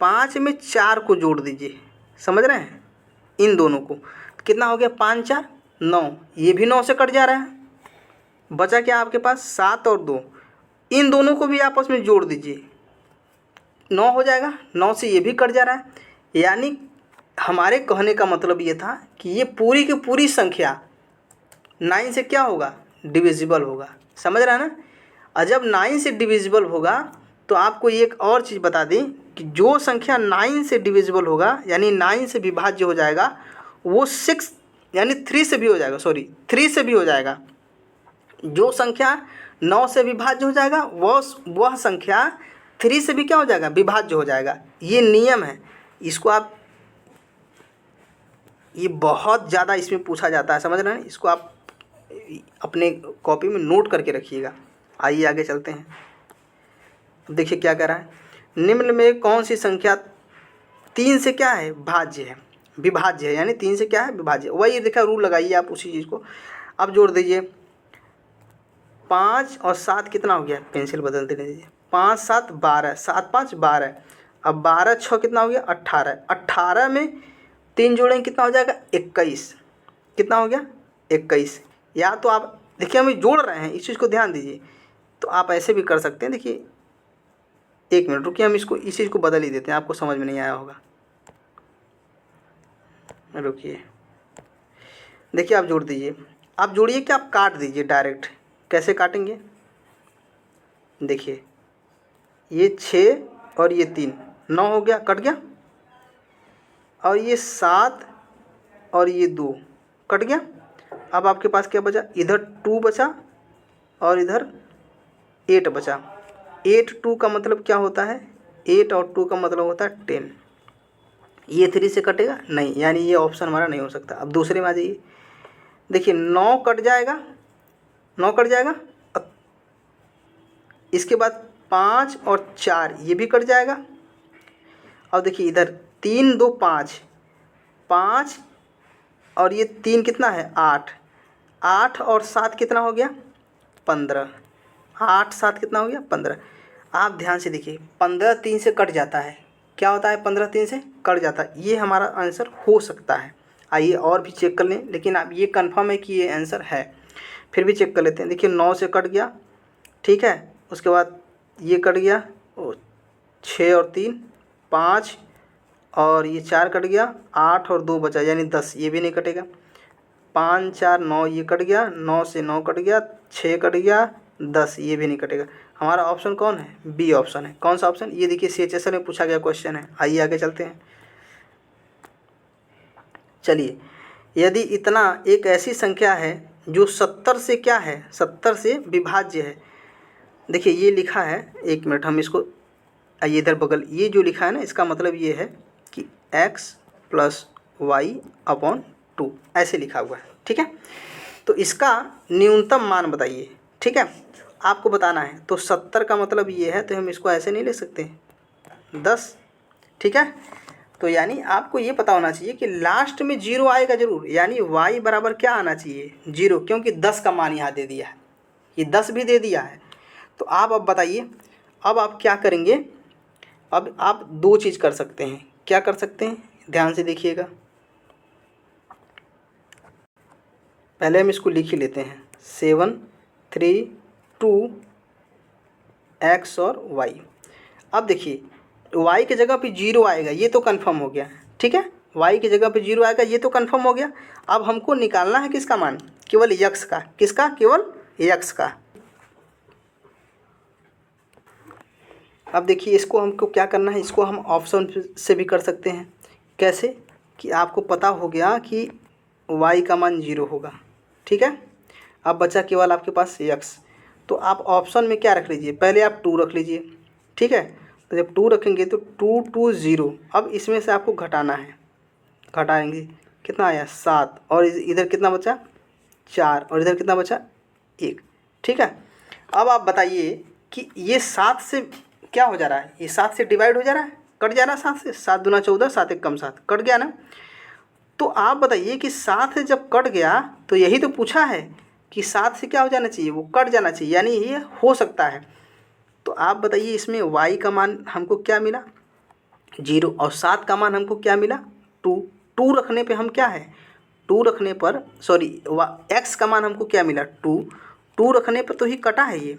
A: 5 में 4 को जोड़ दीजिए, समझ रहे हैं इन दोनों को। कितना हो गया 5 4 9, ये भी 9 से कट जा रहा है। बचा क्या आपके पास 7 और 2, इन दोनों को भी आपस में जोड़ दीजिए, 9 हो जाएगा। 9 से ये भी कट जा रहा है, यानी हमारे कहने का मतलब ये था कि ये पूरी की पूरी संख्या 9 से क्या होगा डिविजिबल होगा, समझ रहा है ना। और जब 9 से डिविजिबल होगा तो आपको एक और चीज़ बता दें कि जो संख्या 9 से डिविजिबल होगा यानी 9 से विभाज्य हो जाएगा, वो 6 यानी 3 से भी हो जाएगा, 3 से भी हो जाएगा। जो संख्या 9 से विभाज्य हो जाएगा वह संख्या 3 से भी क्या हो जाएगा विभाज्य हो जाएगा। ये नियम है, इसको आप, ये बहुत ज़्यादा इसमें पूछा जाता है, समझ रहे हैं। इसको आप अपने कॉपी में नोट करके रखिएगा। आइए आगे चलते हैं। देखिए क्या कह रहा है, निम्न में कौन सी संख्या 3 से क्या है विभाज्य है, यानी 3 से क्या है विभाज्य। वही देखा रूल लगाइए आप उसी चीज़ को। अब जोड़ दीजिए 5 और 7 कितना हो गया, पेंसिल बदलते दीजिए, 5 7 12, 7 5 12। अब 12 6 कितना हो गया 18। 18 में 3 जोड़ेंगे कितना हो जाएगा 21। कितना हो गया 21। या तो आप देखिए हम जोड़ रहे हैं, इस चीज़ को ध्यान दीजिए। तो आप ऐसे भी कर सकते हैं। देखिए 1 मिनट रुकिए, हम इस चीज़ को बदल ही देते हैं, आपको समझ में नहीं आया होगा। रुकिए, देखिए आप जोड़ दीजिए, आप जोड़िए कि आप काट दीजिए डायरेक्ट। कैसे काटेंगे, देखिए ये 6 और ये 3, 9 हो गया, कट गया। और ये 7 और ये 2 कट गया। अब आपके पास क्या बचा, इधर 2 बचा और इधर 8 बचा। 8 2 का मतलब क्या होता है, 8 और 2 का मतलब होता है 10। ये 3 से कटेगा नहीं, यानी ये ऑप्शन हमारा नहीं हो सकता। अब दूसरे में आ जाइए, देखिए 9 कट जाएगा, 9 कट जाएगा। अब इसके बाद 5 और 4 ये भी कट जाएगा। और देखिए इधर 3 2 5, 5 और ये 3 कितना है 8, 8 और 7 कितना हो गया 15, 8 7 कितना हो गया 15। आप ध्यान से देखिए 15 3 से कट जाता है, क्या होता है 15 3 से कट जाता है, ये हमारा आंसर हो सकता है। आइए और भी चेक कर लें, लेकिन अब ये कंफर्म है कि ये आंसर है, फिर भी चेक कर लेते हैं। देखिए 9 से कट गया, ठीक है, उसके बाद ये कट गया, 6 और 3 5 और ये 4 कट गया, 8 और 2 बचा यानी 10, ये भी नहीं कटेगा। 5 4 9 ये कट गया, 9 से 9 कट गया, 6 कट गया, 10 ये भी नहीं कटेगा। हमारा ऑप्शन कौन है, बी ऑप्शन है। कौन सा ऑप्शन, ये देखिए CHSL में पूछा गया क्वेश्चन है। आइए आगे चलते हैं। चलिए, यदि इतना एक ऐसी संख्या है जो 70 से क्या है, 70 से विभाज्य है। देखिए ये लिखा है, एक मिनट हम इसको, आइए इधर बगल, ये जो लिखा है ना इसका मतलब ये है कि x + y/2 ऐसे लिखा हुआ है, ठीक है। तो इसका न्यूनतम मान बताइए, ठीक है, आपको बताना है। तो 70 का मतलब ये है, तो हम इसको ऐसे नहीं ले सकते 10, ठीक है। तो यानी आपको ये पता होना चाहिए कि लास्ट में 0 आएगा ज़रूर, यानी y बराबर क्या आना चाहिए 0, क्योंकि 10 का मान यहाँ दे दिया है, ये 10 भी दे दिया है। तो आप अब बताइए, अब आप क्या करेंगे। अब आप 2 चीज़ कर सकते हैं, क्या कर सकते हैं, ध्यान से देखिएगा। पहले हम इसको लिख ही लेते हैं, 7 3 2 x और y। अब देखिए y की जगह पे 0 आएगा, ये तो कंफर्म हो गया, ठीक है, y की जगह पे 0 आएगा, ये तो कंफर्म हो गया। अब हमको निकालना है किसका मान, केवल x का, किसका, केवल x का। अब देखिए इसको हमको क्या करना है, इसको हम ऑप्शन से भी कर सकते हैं। कैसे, कि आपको पता हो गया कि y का मान 0 होगा, ठीक है। अब बचा केवल आपके पास x, तो आप ऑप्शन में क्या रख लीजिए, पहले आप 2 रख लीजिए, ठीक है। तो जब 2 रखेंगे तो 2 2 0, अब इसमें से आपको घटाना है, घटाएंगे कितना आया 7, और इधर कितना बचा 4, और इधर कितना बचा 1, ठीक है। अब आप बताइए कि ये 7 से क्या हो जा रहा है, ये 7 से डिवाइड हो जा रहा है, कट जा रहा है 7 से, 7 दूना 14, 7 एक कम 7, कट गया ना। तो आप बताइए कि 7 से जब कट गया, तो यही तो पूछा है कि 7 से क्या हो जाना चाहिए, वो कट जाना चाहिए, यानी ये हो सकता है। तो आप बताइए इसमें y का मान हमको क्या मिला 0, और 7 का मान हमको क्या मिला 2। 2 रखने पे हम क्या है, 2 रखने पर सॉरी x का मान हमको क्या मिला 2। 2 रखने पर तो ही कटा है, ये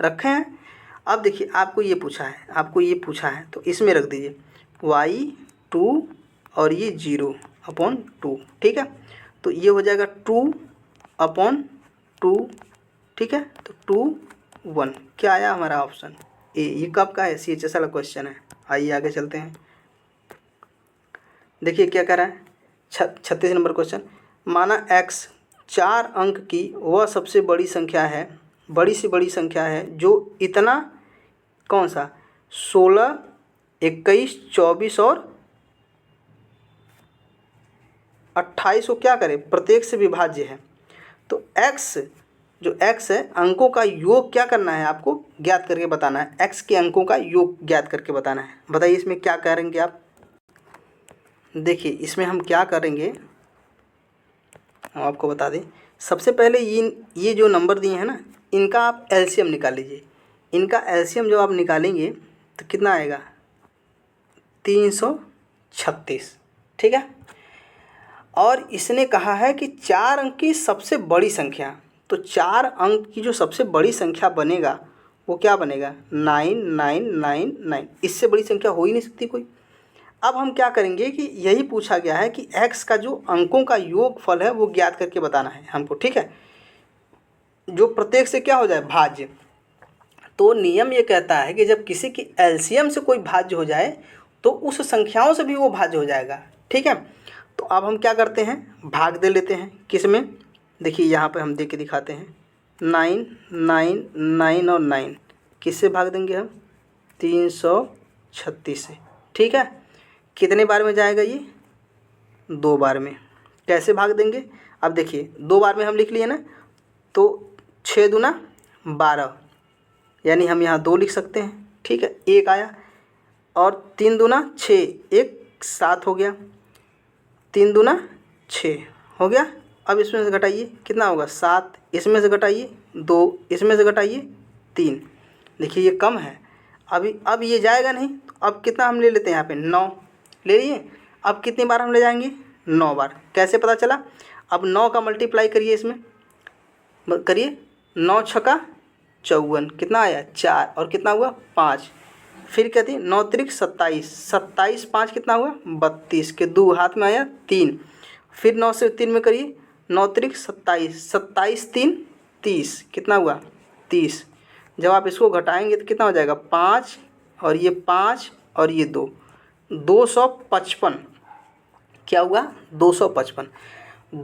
A: रखे हैं। अब देखिए आपको ये पूछा है, आपको ये पूछा है, तो इसमें रख दीजिए y 2 और ये 0/2, ठीक है। तो ये हो जाएगा 2/2, ठीक है। तो 2 1 क्या आया हमारा ऑप्शन ए। ये कब का है, CHSL क्वेश्चन है। आइए आगे चलते हैं। देखिए क्या कह रहा है 36 नंबर क्वेश्चन। माना x 4 अंक की वह सबसे बड़ी संख्या है, बड़ी से बड़ी संख्या है जो इतना कौन सा 16 21 24 और 28 को क्या करे प्रत्येक से विभाज्य है। तो x जो x है अंकों का योग क्या करना है, आपको ज्ञात करके बताना है। x के अंकों का योग ज्ञात करके बताना है। बताइए इसमें क्या करेंगे आप। देखिए इसमें हम क्या करेंगे, हम आपको बता दें। सबसे पहले ये जो नंबर दिए हैं ना, इनका आप एलसीएम निकाल लीजिए। इनका एलसीएम जब आप निकालेंगे तो कितना आएगा 336, ठीक है। और इसने कहा है कि 4 अंक की सबसे बड़ी संख्या, तो 4 अंक की जो सबसे बड़ी संख्या बनेगा वो क्या बनेगा 9999। इससे बड़ी संख्या हो ही नहीं सकती कोई। अब हम क्या करेंगे कि यही पूछा गया है कि x का जो अंकों का योगफल है वो ज्ञात करके बताना है हमको, ठीक है, जो प्रत्येक से क्या हो जाए भाज्य। तो नियम ये कहता है कि जब किसी की एलसीएम से कोई भाज्य हो जाए तो उस संख्याओं से भी वो भाज्य हो जाएगा, ठीक है। तो अब हम क्या करते हैं, भाग दे लेते हैं किस में। देखिए यहाँ पे हम दे के दिखाते हैं 9 9 9 और 9 किससे भाग देंगे हम 336 से, ठीक है। कितने बार में जाएगा ये? 2 बार में। कैसे भाग देंगे? अब देखिए 2 बार में हम लिख लिए ना, तो 6 दूना 12, यानी हम यहाँ 2 लिख सकते हैं। ठीक है, 1 आया, और 3 दूना 6, 1 7 हो गया, 3 दूना 6 हो गया। अब इसमें से घटाइए, कितना होगा? 7, इसमें से घटाइए 2, इसमें से घटाइए 3। देखिए ये कम है, अब ये जाएगा नहीं, तो अब कितना हम ले लेते हैं यहाँ पे? 9 ले लिए। अब कितनी बार हम ले जाएंगे? 9 बार। कैसे पता चला? अब 9 का मल्टीप्लाई करिए, इसमें करिए, 9 छक्का 54, कितना आया? 4, और कितना हुआ? 5। फिर क्या थी? 9 त्रिक 27, 27 5 कितना हुआ? 32, के 2 हाथ में आया 3। फिर 9 से 3 में करिए, 9 त्रिक 27, 27 3 30, कितना हुआ? 30। जब आप इसको घटाएंगे तो कितना हो जाएगा? 5, और ये 5 और ये 2, 255। क्या हुआ? 255।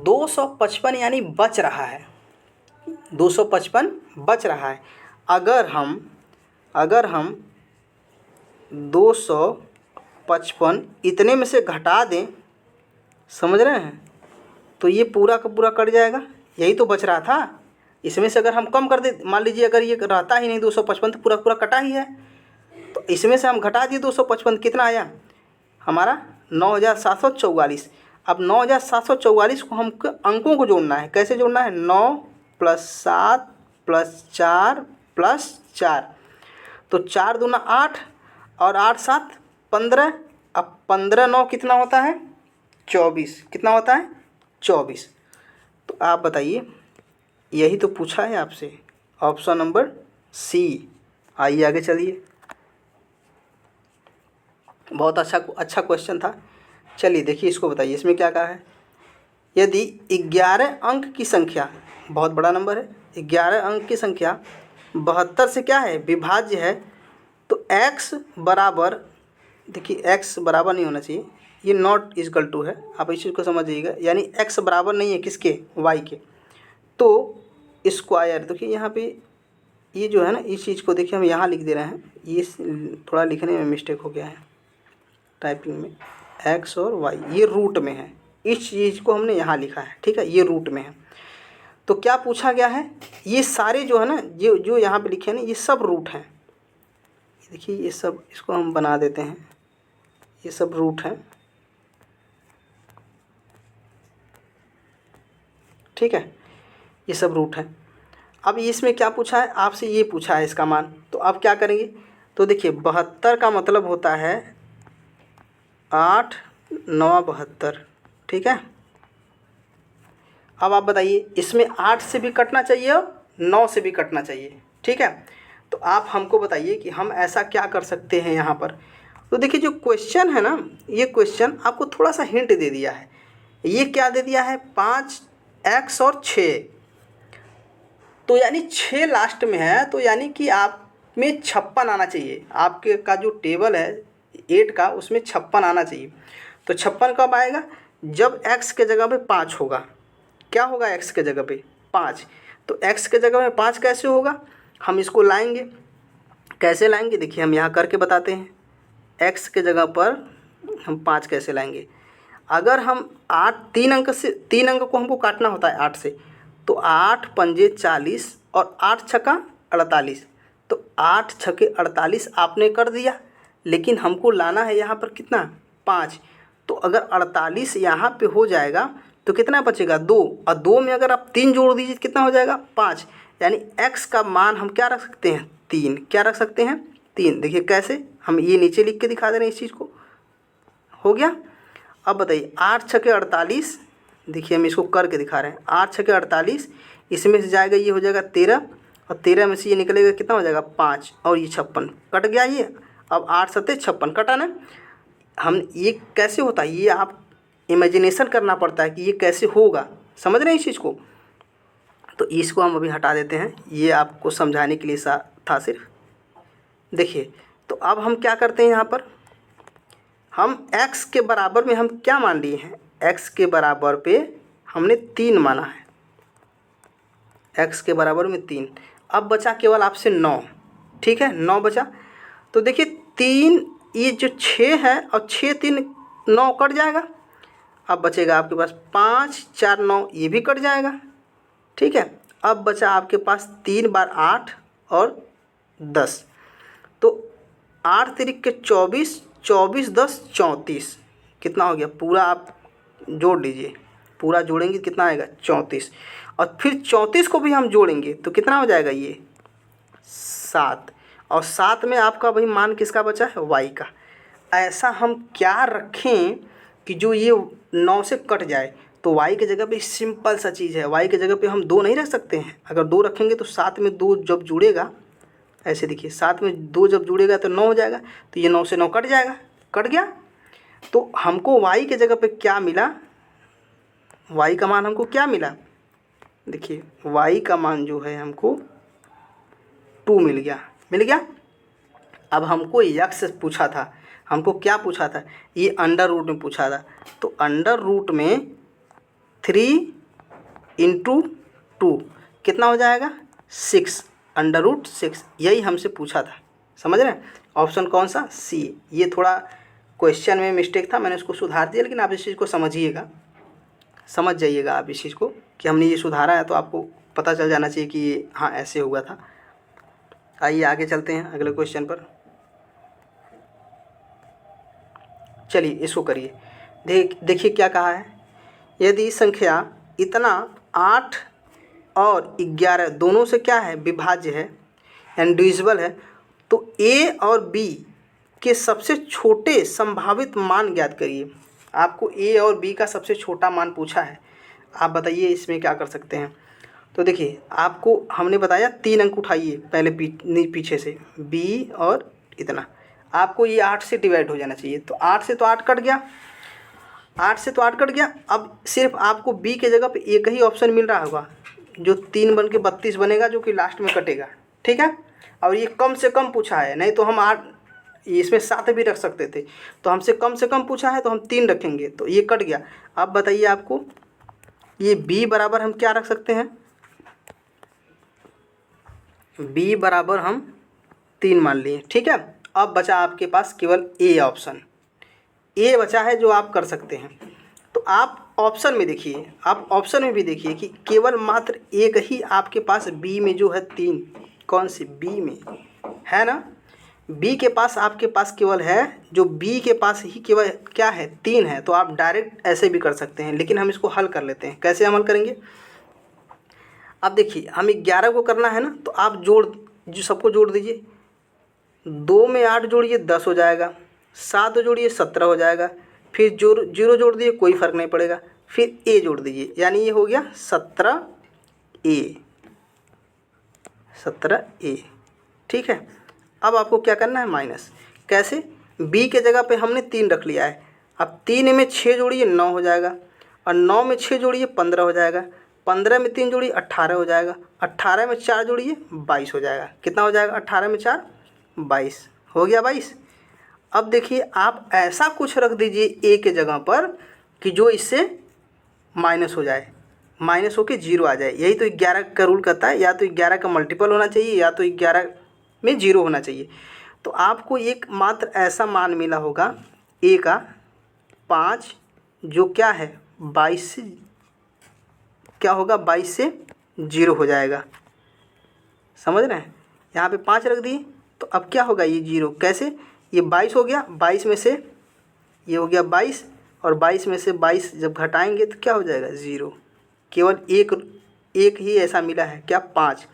A: 255 यानी बच रहा है, 255 बच रहा है। अगर हम 255 इतने में से घटा दें, समझ रहे हैं, तो ये पूरा का पूरा कट जाएगा। यही तो बच रहा था। इसमें से अगर हम कम कर दे, मान लीजिए अगर ये रहता ही नहीं 255, तो पूरा पूरा कटा ही है, तो इसमें से हम घटा दिए 255, कितना आया हमारा? 9744। अब 9744 को हम अंकों को जोड़ना है। कैसे जोड़ना है? 9 + 7 + 4 + 4, तो 4 दूना 8, और 8 7 15। अब 15 9 कितना होता है? 24। कितना होता है? 24। तो आप बताइए, यही तो पूछा है आपसे, ऑप्शन नंबर सी। आइए आगे चलिए, बहुत अच्छा क्वेश्चन था। चलिए देखिए, इसको बताइए, इसमें क्या कहा है? यदि 11 अंक की संख्या, बहुत बड़ा नंबर है, 11 अंक की संख्या 72 से क्या है? विभाज्य है, तो x बराबर, देखिए x बराबर नहीं होना चाहिए, ये नॉट इक्वल टू है, आप इस चीज़ को समझिएगा, यानी x बराबर नहीं है किसके? y के। तो स्क्वायर, देखिए यहाँ पे ये जो है ना, इस चीज़ को देखिए हम यहाँ लिख दे रहे हैं, ये थोड़ा लिखने में मिस्टेक हो गया है टाइपिंग में। x और y ये रूट में है, इस चीज़ को हमने यहाँ लिखा है, ठीक है, ये रूट में है। तो क्या पूछा गया है? ये सारे जो है ना, जो यहाँ पे लिखे हैं ना, ये सब रूट हैं। देखिए ये सब, इसको हम बना देते हैं, ये सब रूट हैं, ठीक है, ये सब रूट हैं। अब इसमें क्या पूछा है आपसे? ये पूछा है इसका मान, तो आप क्या करेंगे? तो देखिए 72 का मतलब होता है 8 9 72, ठीक है। अब आप बताइए, इसमें 8 से भी कटना चाहिए और 9 से भी कटना चाहिए, ठीक है। तो आप हमको बताइए कि हम ऐसा क्या कर सकते हैं यहाँ पर। तो देखिए जो क्वेश्चन है ना, ये क्वेश्चन आपको थोड़ा सा हिंट दे दिया है। ये क्या दे दिया है? 5x और 6, तो यानी 6 लास्ट में है, तो यानी कि आप में 56 आना चाहिए। आपके का जो टेबल है 8 का, उसमें 56 आना चाहिए। तो 56 कब आएगा? जब x के जगह पे 5 होगा। क्या होगा x के जगह पे? 5। तो x के जगह में 5 कैसे होगा? हम इसको लाएंगे, कैसे लाएंगे? देखिए हम यहाँ करके बताते हैं। x के जगह पर हम 5 कैसे लाएंगे? अगर हम 8 3 अंक को हमको काटना होता है 8 से, तो 8 पंजे 40 और 8 छक्का 48, तो 8 छक्के 48 आपने कर दिया, लेकिन हमको लाना है यहाँ पर कितना? 5। तो अगर 48 यहाँ पे हो जाएगा तो कितना बचेगा? 2, और 2 में अगर आप 3 जोड़ दीजिए कितना हो जाएगा? 5। यानी x का मान हम क्या रख सकते हैं? 3। क्या रख सकते हैं? 3। देखिए कैसे, हम ये नीचे लिख के दिखा दे रहे हैं इस चीज़ को। हो गया। अब बताइए 8 छक्के 48, देखिए हम इसको करके दिखा रहे हैं। 8 छक्के 48, इसमें से जाएगा, ये हो जाएगा 13, और 13 में से ये निकलेगा, कितना हो जाएगा? 5, और ये 56 कट गया ये। अब 8 सत्ते 56 कटा ना। हम ये कैसे होता है, ये आप इमेजिनेशन करना पड़ता है कि ये कैसे होगा, समझ रहे हैं इस चीज़ को। तो इसको हम अभी हटा देते हैं, ये आपको समझाने के लिए था सिर्फ। देखिए तो अब हम क्या करते हैं यहाँ पर, हम x के बराबर में हम क्या मान लिए हैं? x के बराबर पे हमने 3 माना है, x के बराबर में 3। अब बचा केवल आपसे 9, ठीक है, 9 बचा। तो देखिए 3, ये जो 6 है और 6 3 9 कट जाएगा। अब बचेगा आपके पास 5 4 9, ये भी कट जाएगा। ठीक है, अब बचा आपके पास 3 बार 8 और 10, तो 8 तिरिक के 24, 24 10 34, कितना हो गया? पूरा आप जोड़ लीजिए, पूरा जोड़ेंगे कितना आएगा? 34। और फिर 34 को भी हम जोड़ेंगे तो कितना हो जाएगा? ये 7। और 7 में आपका भाई मान किसका बचा है? y का। ऐसा हम क्या रखें कि जो ये 9 से कट जाए? तो y की जगह पे सिंपल सा चीज़ है, y की जगह पे हम 2 नहीं रख सकते हैं। अगर 2 रखेंगे तो 7 में 2 जब जुड़ेगा, ऐसे देखिए 7 में 2 जब जुड़ेगा तो 9 हो जाएगा, तो ये 9 से 9 कट जाएगा, कट गया। तो हमको y की जगह पे क्या मिला? y का मान हमको क्या मिला? देखिए y का मान जो है हमको 2 मिल गया, मिल गया। अब हमको x पूछा था, हमको क्या पूछा था? ये अंडर रूट में पूछा था, तो अंडर रूट में 3 इंटू 2 कितना हो जाएगा? 6, अंडर रूट 6, यही हमसे पूछा था। समझ रहे हैं? ऑप्शन कौन सा? सी। ये थोड़ा क्वेश्चन में मिस्टेक था, मैंने उसको सुधार दिया, लेकिन आप इस चीज़ को समझिएगा, समझ जाइएगा आप इस चीज़ को कि हमने ये सुधारा है, तो आपको पता चल जाना चाहिए कि ये हाँ ऐसे हुआ था। आइए आगे चलते हैं अगले क्वेश्चन पर। चलिए इसको करिए। देखिए क्या कहा है। यदि संख्या इतना 8 और 11 दोनों से क्या है? विभाज्य है, इंडिविजुअल है, तो a और b के सबसे छोटे संभावित मान ज्ञात करिए। आपको a और b का सबसे छोटा मान पूछा है, आप बताइए इसमें क्या कर सकते हैं। तो देखिए आपको हमने बताया 3 अंक उठाइए पहले पीछे से, b और इतना, आपको ये 8 से डिवाइड हो जाना चाहिए। तो 8 से तो 8 कट गया, 8 से तो 8 कट गया। अब सिर्फ आपको b के जगह पे एक ही ऑप्शन मिल रहा होगा, जो 3 बन के 32 बनेगा, जो कि लास्ट में कटेगा। ठीक है, और ये कम से कम पूछा है, नहीं तो हम 8 इसमें 7 भी रख सकते थे, तो हमसे कम से कम पूछा है तो हम 3 रखेंगे, तो ये कट गया। अब बताइए आपको ये b बराबर हम क्या रख सकते हैं? b बराबर हम 3 मान लिए। ठीक है, अब बचा आपके पास केवल a ऑप्शन, a बचा है जो आप कर सकते हैं। तो आप ऑप्शन में देखिए, आप ऑप्शन में भी देखिए कि केवल मात्र एक ही आपके पास b में जो है 3, कौन सी? b में है ना, b के पास आपके पास केवल है, जो b के पास ही केवल क्या है? 3 है। तो आप डायरेक्ट ऐसे भी कर सकते हैं, लेकिन हम इसको हल कर लेते हैं। कैसे हल करेंगे? अब देखिए हम 11 को करना है ना, तो आप जो सबको जोड़ दीजिए। 2 में 8 जोड़िए 10 हो जाएगा, 7 जोड़िए 17 हो जाएगा, फिर जीरो जोड़ दिए कोई फ़र्क नहीं पड़ेगा, फिर a जोड़ दीजिए, यानी ये हो गया 17a, 17a। ठीक है, अब आपको क्या करना है? माइनस। कैसे? b के जगह पे हमने 3 रख लिया है, अब 3 में 6 जोड़िए 9 हो जाएगा, और 9 में 6 जोड़िए 15 हो जाएगा, 15 में 3 जोड़िए 18 हो जाएगा, 18 में 4 जोड़िए 22 हो जाएगा। कितना हो जाएगा? 18 में 4 22 हो गया, 22। अब देखिए आप ऐसा कुछ रख दीजिए a के जगह पर कि जो इससे माइनस हो जाए, माइनस होके 0 आ जाए। यही तो 11 का रूल कहता है, या तो 11 का मल्टीपल होना चाहिए, या तो 11 में 0 होना चाहिए। तो आपको एक मात्र ऐसा मान मिला होगा a का 5, जो क्या है? 22 से क्या होगा? 22 से 0 हो जाएगा। समझ रहे हैं? यहाँ पे 5 रख दिए, तो अब क्या होगा? ये 0 कैसे? ये 22 हो गया, 22 में से ये हो गया 22, और 22 में से 22 जब घटाएंगे तो क्या हो जाएगा? 0। केवल एक ही ऐसा मिला है, क्या? 5।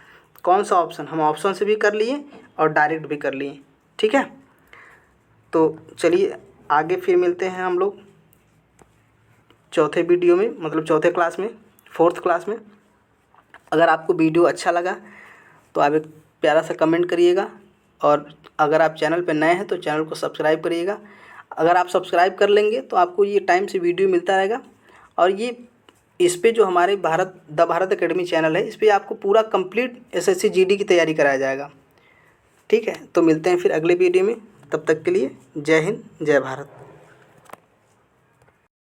A: कौन सा ऑप्शन? हम ऑप्शन से भी कर लिए और डायरेक्ट भी कर लिए। ठीक है, तो चलिए आगे फिर मिलते हैं हम लोग चौथे वीडियो में, मतलब चौथे क्लास में, 4th क्लास में। अगर आपको वीडियो अच्छा लगा तो आप एक प्यारा सा कमेंट करिएगा, और अगर आप चैनल पर नए हैं तो चैनल को सब्सक्राइब करिएगा। अगर आप सब्सक्राइब कर लेंगे तो आपको ये टाइम से वीडियो मिलता रहेगा। और ये इस पे जो हमारे द भारत एकेडमी चैनल है, इस पर आपको पूरा कंप्लीट SSC GD की तैयारी कराया जाएगा। ठीक है, तो मिलते हैं फिर अगले वीडियो में, तब तक के लिए जय हिंद, जय भारत।